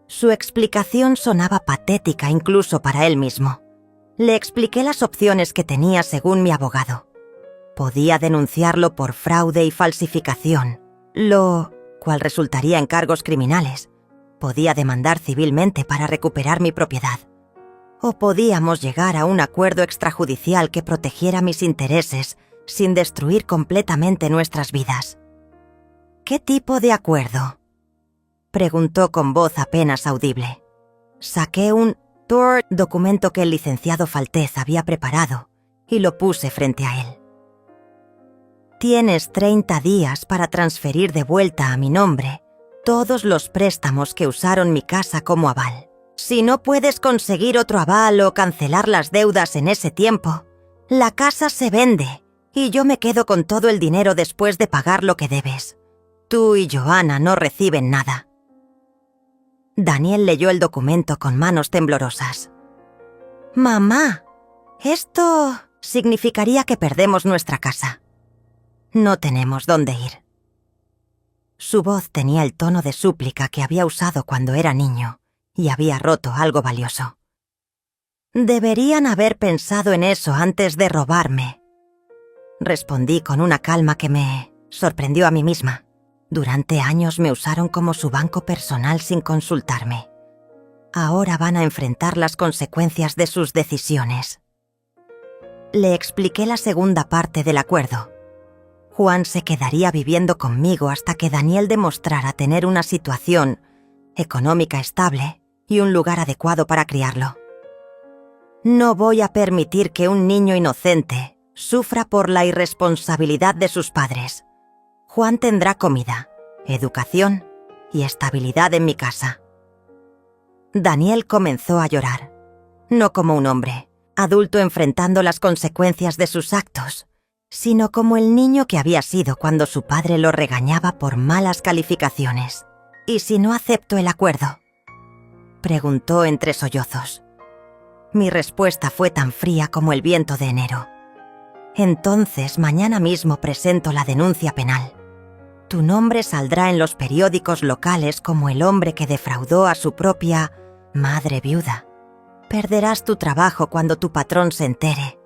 S1: Su explicación sonaba patética incluso para él mismo. Le expliqué las opciones que tenía según mi abogado. Podía denunciarlo por fraude y falsificación, lo cual resultaría en cargos criminales. Podía demandar civilmente para recuperar mi propiedad. O podíamos llegar a un acuerdo extrajudicial que protegiera mis intereses sin destruir completamente nuestras vidas. ¿Qué tipo de acuerdo?, preguntó con voz apenas audible. Saqué un documento que el licenciado Faltez había preparado y lo puse frente a él. Tienes 30 días para transferir de vuelta a mi nombre todos los préstamos que usaron mi casa como aval. Si no puedes conseguir otro aval o cancelar las deudas en ese tiempo, la casa se vende y yo me quedo con todo el dinero después de pagar lo que debes. Tú y Johanna no reciben nada. Daniel leyó el documento con manos temblorosas. Mamá, esto significaría que perdemos nuestra casa. No tenemos dónde ir. Su voz tenía el tono de súplica que había usado cuando era niño y había roto algo valioso. Deberían haber pensado en eso antes de robarme. Respondí con una calma que me sorprendió a mí misma. Durante años me usaron como su banco personal sin consultarme. Ahora van a enfrentar las consecuencias de sus decisiones. Le expliqué la segunda parte del acuerdo. Juan se quedaría viviendo conmigo hasta que Daniel demostrara tener una situación económica estable y un lugar adecuado para criarlo. No voy a permitir que un niño inocente sufra por la irresponsabilidad de sus padres. Juan tendrá comida, educación y estabilidad en mi casa. Daniel comenzó a llorar, no como un hombre, adulto enfrentando las consecuencias de sus actos, sino como el niño que había sido cuando su padre lo regañaba por malas calificaciones. ¿Y si no acepto el acuerdo?, preguntó entre sollozos. Mi respuesta fue tan fría como el viento de enero. Entonces, mañana mismo presento la denuncia penal. Tu nombre saldrá en los periódicos locales como el hombre que defraudó a su propia madre viuda. Perderás tu trabajo cuando tu patrón se entere.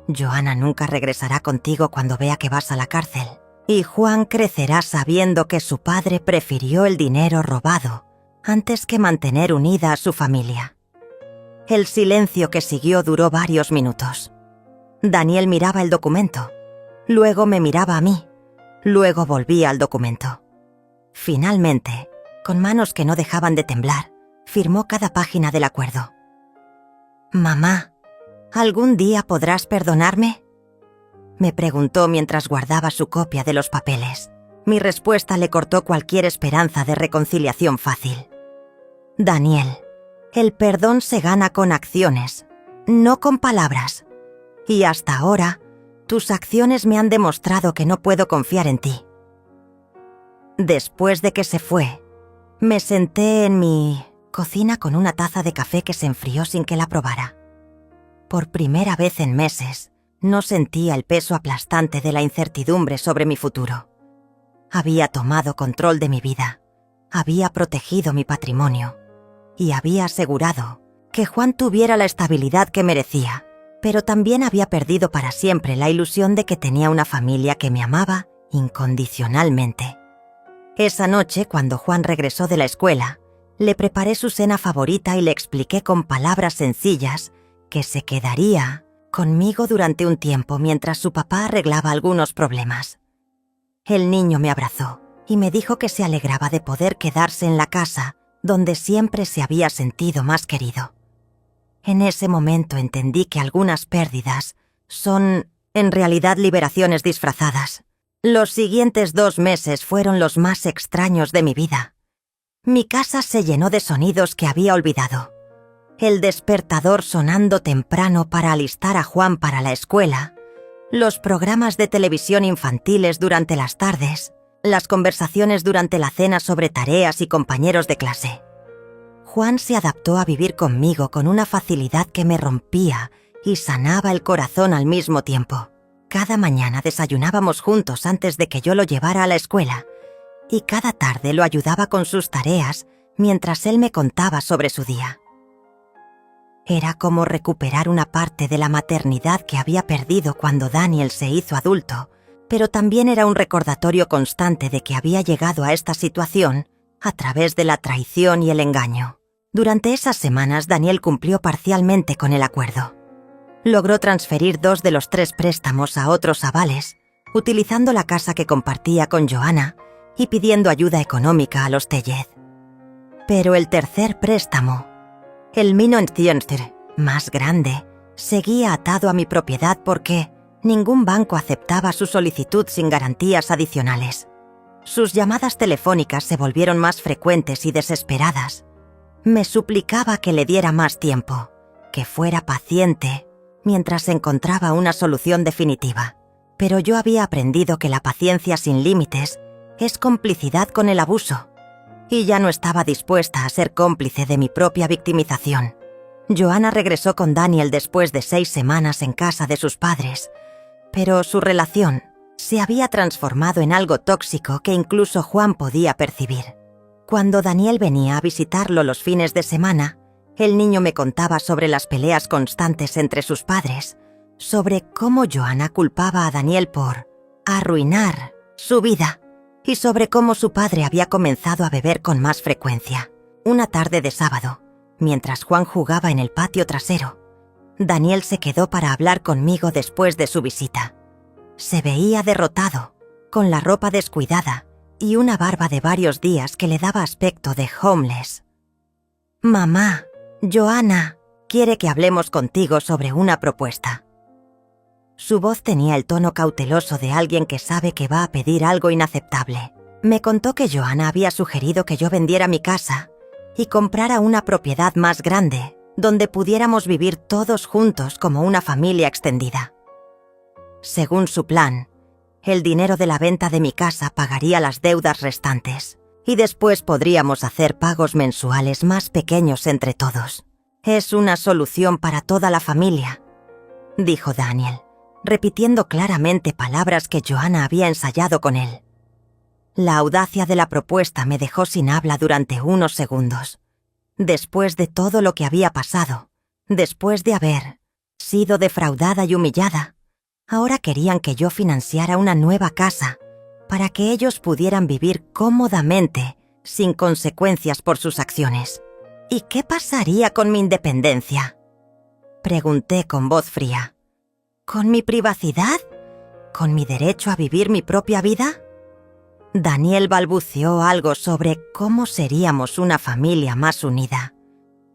S1: Johanna nunca regresará contigo cuando vea que vas a la cárcel. Y Juan crecerá sabiendo que su padre prefirió el dinero robado antes que mantener unida a su familia. El silencio que siguió duró varios minutos. Daniel miraba el documento, luego me miraba a mí, luego volvía al documento. Finalmente, con manos que no dejaban de temblar, firmó cada página del acuerdo. Mamá, ¿algún día podrás perdonarme?, me preguntó mientras guardaba su copia de los papeles. Mi respuesta le cortó cualquier esperanza de reconciliación fácil. Daniel, el perdón se gana con acciones, no con palabras. Y hasta ahora, tus acciones me han demostrado que no puedo confiar en ti. Después de que se fue, me senté en mi cocina con una taza de café que se enfrió sin que la probara. Por primera vez en meses, no sentía el peso aplastante de la incertidumbre sobre mi futuro. Había tomado control de mi vida, había protegido mi patrimonio y había asegurado que Juan tuviera la estabilidad que merecía, pero también había perdido para siempre la ilusión de que tenía una familia que me amaba incondicionalmente. Esa noche, cuando Juan regresó de la escuela, Le preparé su cena favorita y le expliqué con palabras sencillas que se quedaría conmigo durante un tiempo mientras su papá arreglaba algunos problemas. El niño me abrazó y me dijo que se alegraba de poder quedarse en la casa donde siempre se había sentido más querido. En ese momento entendí que algunas pérdidas son, en realidad, liberaciones disfrazadas. Los siguientes 2 meses fueron los más extraños de mi vida. Mi casa se llenó de sonidos que había olvidado. El despertador sonando temprano para alistar a Juan para la escuela, los programas de televisión infantiles durante las tardes, las conversaciones durante la cena sobre tareas y compañeros de clase. Juan se adaptó a vivir conmigo con una facilidad que me rompía y sanaba el corazón al mismo tiempo. Cada mañana desayunábamos juntos antes de que yo lo llevara a la escuela, y cada tarde lo ayudaba con sus tareas mientras él me contaba sobre su día. Era como recuperar una parte de la maternidad que había perdido cuando Daniel se hizo adulto, pero también era un recordatorio constante de que había llegado a esta situación a través de la traición y el engaño. Durante esas semanas, Daniel cumplió parcialmente con el acuerdo. Logró transferir 2 de los 3 préstamos a otros avales, utilizando la casa que compartía con Joanna y pidiendo ayuda económica a los Tellez. Pero el tercer préstamo, el Minontienster, más grande, seguía atado a mi propiedad porque ningún banco aceptaba su solicitud sin garantías adicionales. Sus llamadas telefónicas se volvieron más frecuentes y desesperadas. Me suplicaba que le diera más tiempo, que fuera paciente, mientras encontraba una solución definitiva. Pero yo había aprendido que la paciencia sin límites es complicidad con el abuso, y ya no estaba dispuesta a ser cómplice de mi propia victimización. Joanna regresó con Daniel después de 6 semanas en casa de sus padres, pero su relación se había transformado en algo tóxico que incluso Juan podía percibir. Cuando Daniel venía a visitarlo los fines de semana, el niño me contaba sobre las peleas constantes entre sus padres, sobre cómo Joanna culpaba a Daniel por arruinar su vida y sobre cómo su padre había comenzado a beber con más frecuencia. Una tarde de sábado, mientras Juan jugaba en el patio trasero, Daniel se quedó para hablar conmigo después de su visita. Se veía derrotado, con la ropa descuidada y una barba de varios días que le daba aspecto de homeless. «Mamá, Joanna quiere que hablemos contigo sobre una propuesta». Su voz tenía el tono cauteloso de alguien que sabe que va a pedir algo inaceptable. Me contó que Joanna había sugerido que yo vendiera mi casa y comprara una propiedad más grande, donde pudiéramos vivir todos juntos como una familia extendida. Según su plan, el dinero de la venta de mi casa pagaría las deudas restantes, y después podríamos hacer pagos mensuales más pequeños entre todos. «Es una solución para toda la familia», dijo Daniel, repitiendo claramente palabras que Joanna había ensayado con él. La audacia de la propuesta me dejó sin habla durante unos segundos. Después de todo lo que había pasado, después de haber sido defraudada y humillada, ahora querían que yo financiara una nueva casa para que ellos pudieran vivir cómodamente sin consecuencias por sus acciones. «¿Y qué pasaría con mi independencia?», pregunté con voz fría. «¿Con mi privacidad? ¿Con mi derecho a vivir mi propia vida?». Daniel balbuceó algo sobre cómo seríamos una familia más unida,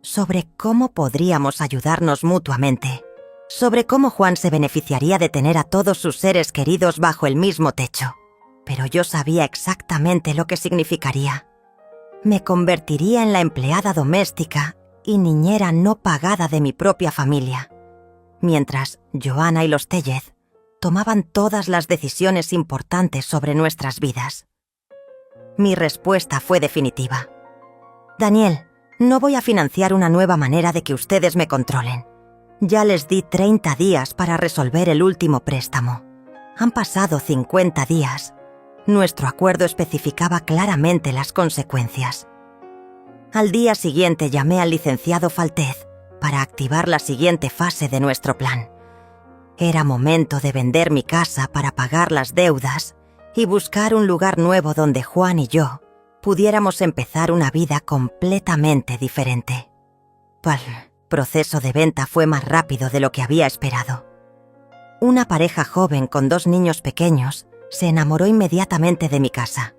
S1: sobre cómo podríamos ayudarnos mutuamente, sobre cómo Juan se beneficiaría de tener a todos sus seres queridos bajo el mismo techo. Pero yo sabía exactamente lo que significaría. Me convertiría en la empleada doméstica y niñera no pagada de mi propia familia, mientras Joanna y los Tellez tomaban todas las decisiones importantes sobre nuestras vidas. Mi respuesta fue definitiva. «Daniel, no voy a financiar una nueva manera de que ustedes me controlen. Ya les di 30 días para resolver el último préstamo. Han pasado 50 días. Nuestro acuerdo especificaba claramente las consecuencias». Al día siguiente llamé al licenciado Faltez para activar la siguiente fase de nuestro plan. Era momento de vender mi casa para pagar las deudas y buscar un lugar nuevo donde Juan y yo pudiéramos empezar una vida completamente diferente. El proceso de venta fue más rápido de lo que había esperado. Una pareja joven con 2 niños pequeños se enamoró inmediatamente de mi casa,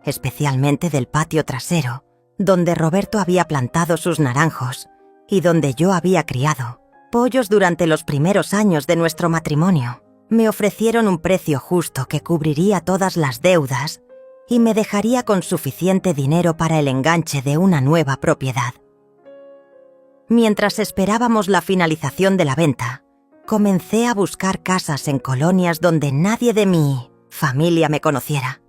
S1: especialmente del patio trasero, donde Roberto había plantado sus naranjos y donde yo había criado pollos durante los primeros años de nuestro matrimonio. Me ofrecieron un precio justo que cubriría todas las deudas y me dejaría con suficiente dinero para el enganche de una nueva propiedad. Mientras esperábamos la finalización de la venta, comencé a buscar casas en colonias donde nadie de mi familia me conociera.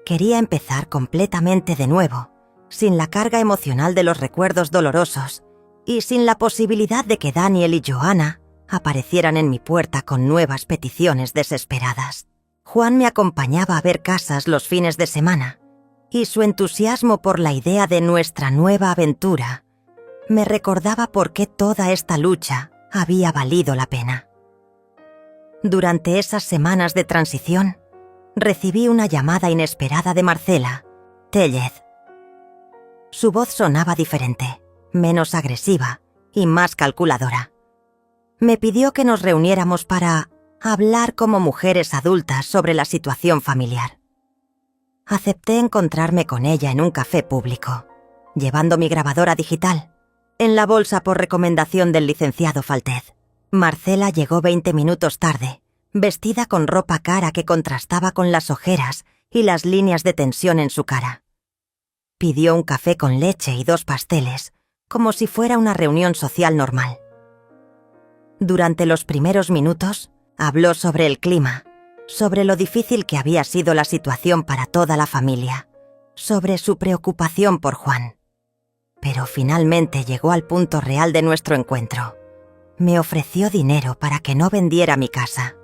S1: Quería empezar completamente de nuevo, sin la carga emocional de los recuerdos dolorosos y sin la posibilidad de que Daniel y Johanna aparecieran en mi puerta con nuevas peticiones desesperadas. Juan me acompañaba a ver casas los fines de semana y su entusiasmo por la idea de nuestra nueva aventura me recordaba por qué toda esta lucha había valido la pena. Durante esas semanas de transición, recibí una llamada inesperada de Marcela Tellez. Su voz sonaba diferente, menos agresiva y más calculadora. Me pidió que nos reuniéramos para hablar como mujeres adultas sobre la situación familiar. Acepté encontrarme con ella en un café público, llevando mi grabadora digital, en la bolsa por recomendación del licenciado Faltez. Marcela llegó 20 minutos tarde, vestida con ropa cara que contrastaba con las ojeras y las líneas de tensión en su cara. Pidió un café con leche y 2 pasteles, como si fuera una reunión social normal. Durante los primeros minutos, habló sobre el clima, sobre lo difícil que había sido la situación para toda la familia, sobre su preocupación por Juan. Pero finalmente llegó al punto real de nuestro encuentro. Me ofreció dinero para que no vendiera mi casa.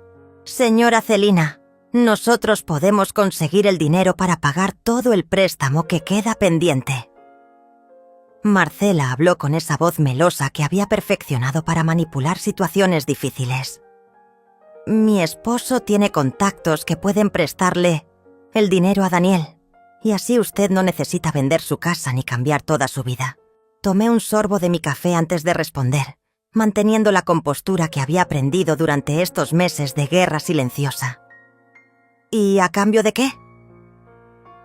S1: «Señora Celina, nosotros podemos conseguir el dinero para pagar todo el préstamo que queda pendiente». Marcela habló con esa voz melosa que había perfeccionado para manipular situaciones difíciles. «Mi esposo tiene contactos que pueden prestarle el dinero a Daniel, y así usted no necesita vender su casa ni cambiar toda su vida». Tomé un sorbo de mi café antes de responder, manteniendo la compostura que había aprendido durante estos meses de guerra silenciosa. «¿Y a cambio de qué?».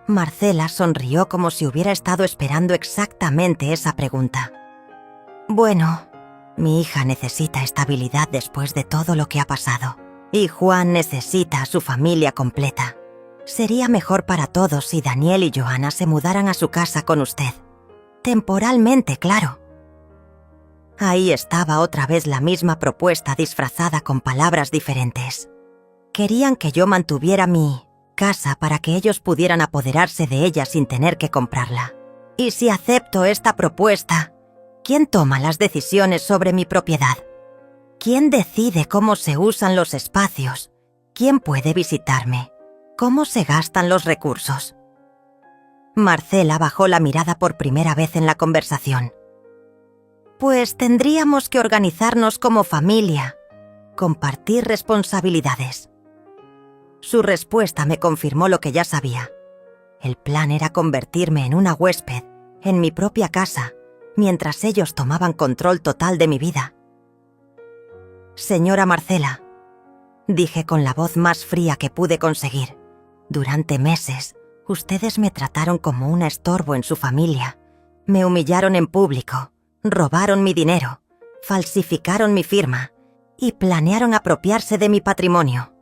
S1: Marcela sonrió como si hubiera estado esperando exactamente esa pregunta. «Bueno, mi hija necesita estabilidad después de todo lo que ha pasado, y Juan necesita a su familia completa. Sería mejor para todos si Daniel y Johanna se mudaran a su casa con usted. Temporalmente, claro». Ahí estaba otra vez la misma propuesta disfrazada con palabras diferentes. Querían que yo mantuviera mi casa para que ellos pudieran apoderarse de ella sin tener que comprarla. Y si acepto esta propuesta, ¿quién toma las decisiones sobre mi propiedad? ¿Quién decide cómo se usan los espacios? ¿Quién puede visitarme? ¿Cómo se gastan los recursos? Marcela bajó la mirada por primera vez en la conversación. «Pues tendríamos que organizarnos como familia, compartir responsabilidades». Su respuesta me confirmó lo que ya sabía. El plan era convertirme en una huésped en mi propia casa, mientras ellos tomaban control total de mi vida. «Señora Marcela», dije con la voz más fría que pude conseguir, «durante meses, ustedes me trataron como un estorbo en su familia. Me humillaron en público, robaron mi dinero, falsificaron mi firma y planearon apropiarse de mi patrimonio.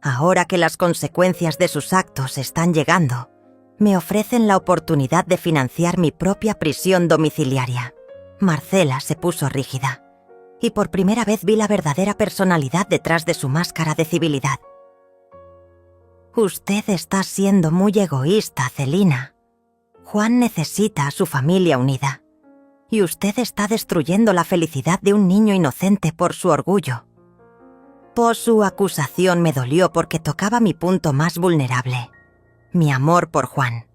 S1: Ahora que las consecuencias de sus actos están llegando, me ofrecen la oportunidad de financiar mi propia prisión domiciliaria». Marcela se puso rígida, y por primera vez vi la verdadera personalidad detrás de su máscara de civilidad. «Usted está siendo muy egoísta, Celina. Juan necesita a su familia unida, y usted está destruyendo la felicidad de un niño inocente por su orgullo». Su acusación me dolió porque tocaba mi punto más vulnerable, mi amor por Juan.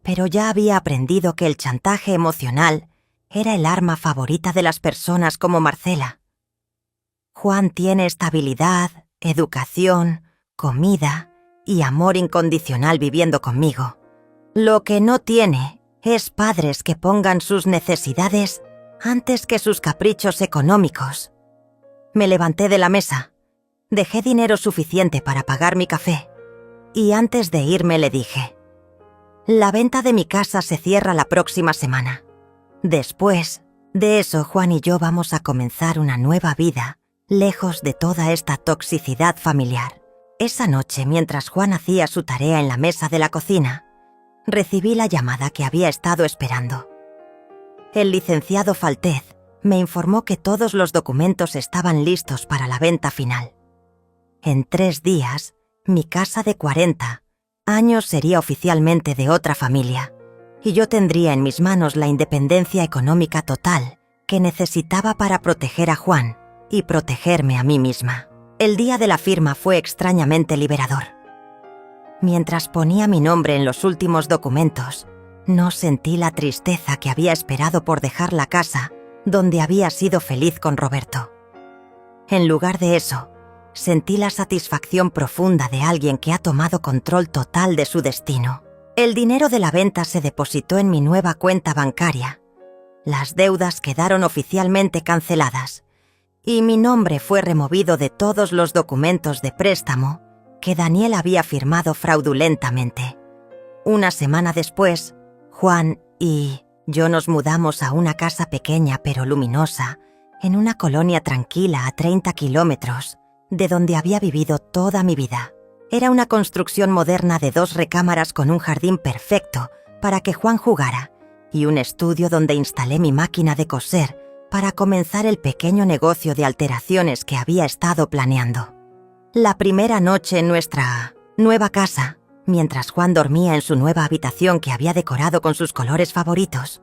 S1: Pero ya había aprendido que el chantaje emocional era el arma favorita de las personas como Marcela. Juan tiene estabilidad, educación, comida y amor incondicional viviendo conmigo, Lo que no tiene es padres que pongan sus necesidades antes que sus caprichos económicos. Me levanté de la mesa, dejé dinero suficiente para pagar mi café y antes de irme le dije: la venta de mi casa se cierra la próxima semana. Después de eso, Juan y yo vamos a comenzar una nueva vida, lejos de toda esta toxicidad familiar. Esa noche, mientras Juan hacía su tarea en la mesa de la cocina, recibí la llamada que había estado esperando. El licenciado Faltez me informó que todos los documentos estaban listos para la venta final. En 3 días, mi casa de 40 años sería oficialmente de otra familia, y yo tendría en mis manos la independencia económica total que necesitaba para proteger a Juan y protegerme a mí misma. El día de la firma fue extrañamente liberador. Mientras ponía mi nombre en los últimos documentos, no sentí la tristeza que había esperado por dejar la casa donde había sido feliz con Roberto. En lugar de eso, sentí la satisfacción profunda de alguien que ha tomado control total de su destino. El dinero de la venta se depositó en mi nueva cuenta bancaria. Las deudas quedaron oficialmente canceladas y mi nombre fue removido de todos los documentos de préstamo que Daniel había firmado fraudulentamente. Una semana después, Juan y yo nos mudamos a una casa pequeña pero luminosa en una colonia tranquila a 30 kilómetros de donde había vivido toda mi vida. Era una construcción moderna de 2 recámaras con un jardín perfecto para que Juan jugara y un estudio donde instalé mi máquina de coser para comenzar el pequeño negocio de alteraciones que había estado planeando. La primera noche en nuestra nueva casa, mientras Juan dormía en su nueva habitación que había decorado con sus colores favoritos,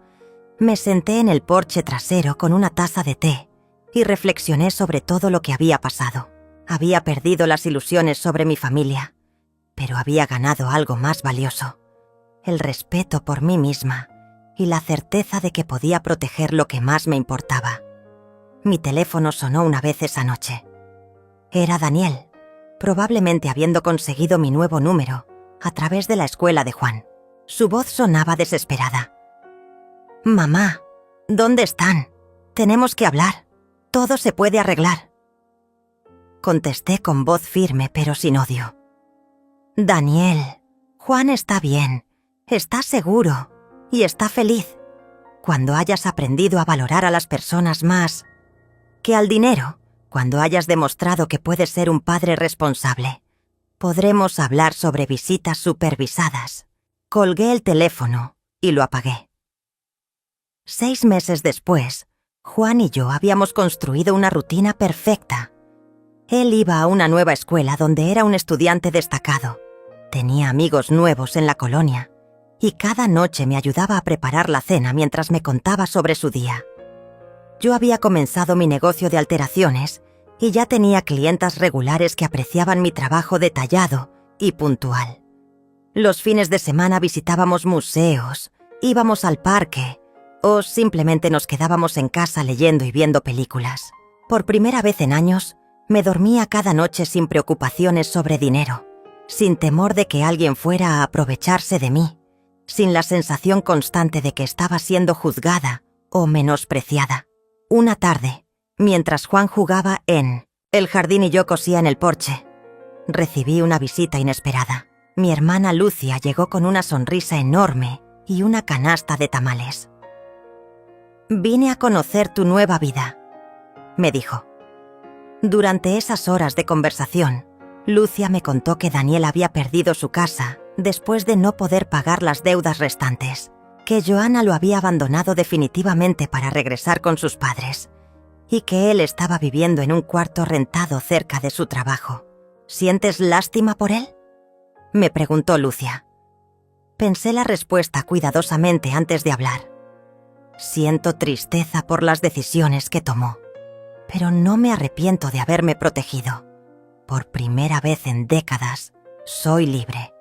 S1: me senté en el porche trasero con una taza de té y reflexioné sobre todo lo que había pasado. Había perdido las ilusiones sobre mi familia, pero había ganado algo más valioso: el respeto por mí misma y la certeza de que podía proteger lo que más me importaba. Mi teléfono sonó una vez esa noche. Era Daniel, probablemente habiendo conseguido mi nuevo número a través de la escuela de Juan. Su voz sonaba desesperada. «Mamá, ¿dónde están? Tenemos que hablar. Todo se puede arreglar». Contesté con voz firme pero sin odio. «Daniel, Juan está bien, está seguro y está feliz. Cuando hayas aprendido a valorar a las personas más que al dinero, cuando hayas demostrado que puedes ser un padre responsable, podremos hablar sobre visitas supervisadas». Colgué el teléfono y lo apagué. 6 meses después, Juan y yo habíamos construido una rutina perfecta. Él iba a una nueva escuela donde era un estudiante destacado. Tenía amigos nuevos en la colonia y cada noche me ayudaba a preparar la cena mientras me contaba sobre su día. Yo había comenzado mi negocio de alteraciones y ya tenía clientas regulares que apreciaban mi trabajo detallado y puntual. Los fines de semana visitábamos museos, íbamos al parque o simplemente nos quedábamos en casa leyendo y viendo películas. Por primera vez en años, me dormía cada noche sin preocupaciones sobre dinero, sin temor de que alguien fuera a aprovecharse de mí, sin la sensación constante de que estaba siendo juzgada o menospreciada. Una tarde, mientras Juan jugaba en el jardín y yo cosía en el porche, recibí una visita inesperada. Mi hermana Lucia llegó con una sonrisa enorme y una canasta de tamales. «Vine a conocer tu nueva vida», me dijo. Durante esas horas de conversación, Lucia me contó que Daniel había perdido su casa después de no poder pagar las deudas restantes, que Joana lo había abandonado definitivamente para regresar con sus padres y que él estaba viviendo en un cuarto rentado cerca de su trabajo. «¿Sientes lástima por él?», me preguntó Lucia. Pensé la respuesta cuidadosamente antes de hablar. Siento tristeza por las decisiones que tomó, pero no me arrepiento de haberme protegido. Por primera vez en décadas, soy libre.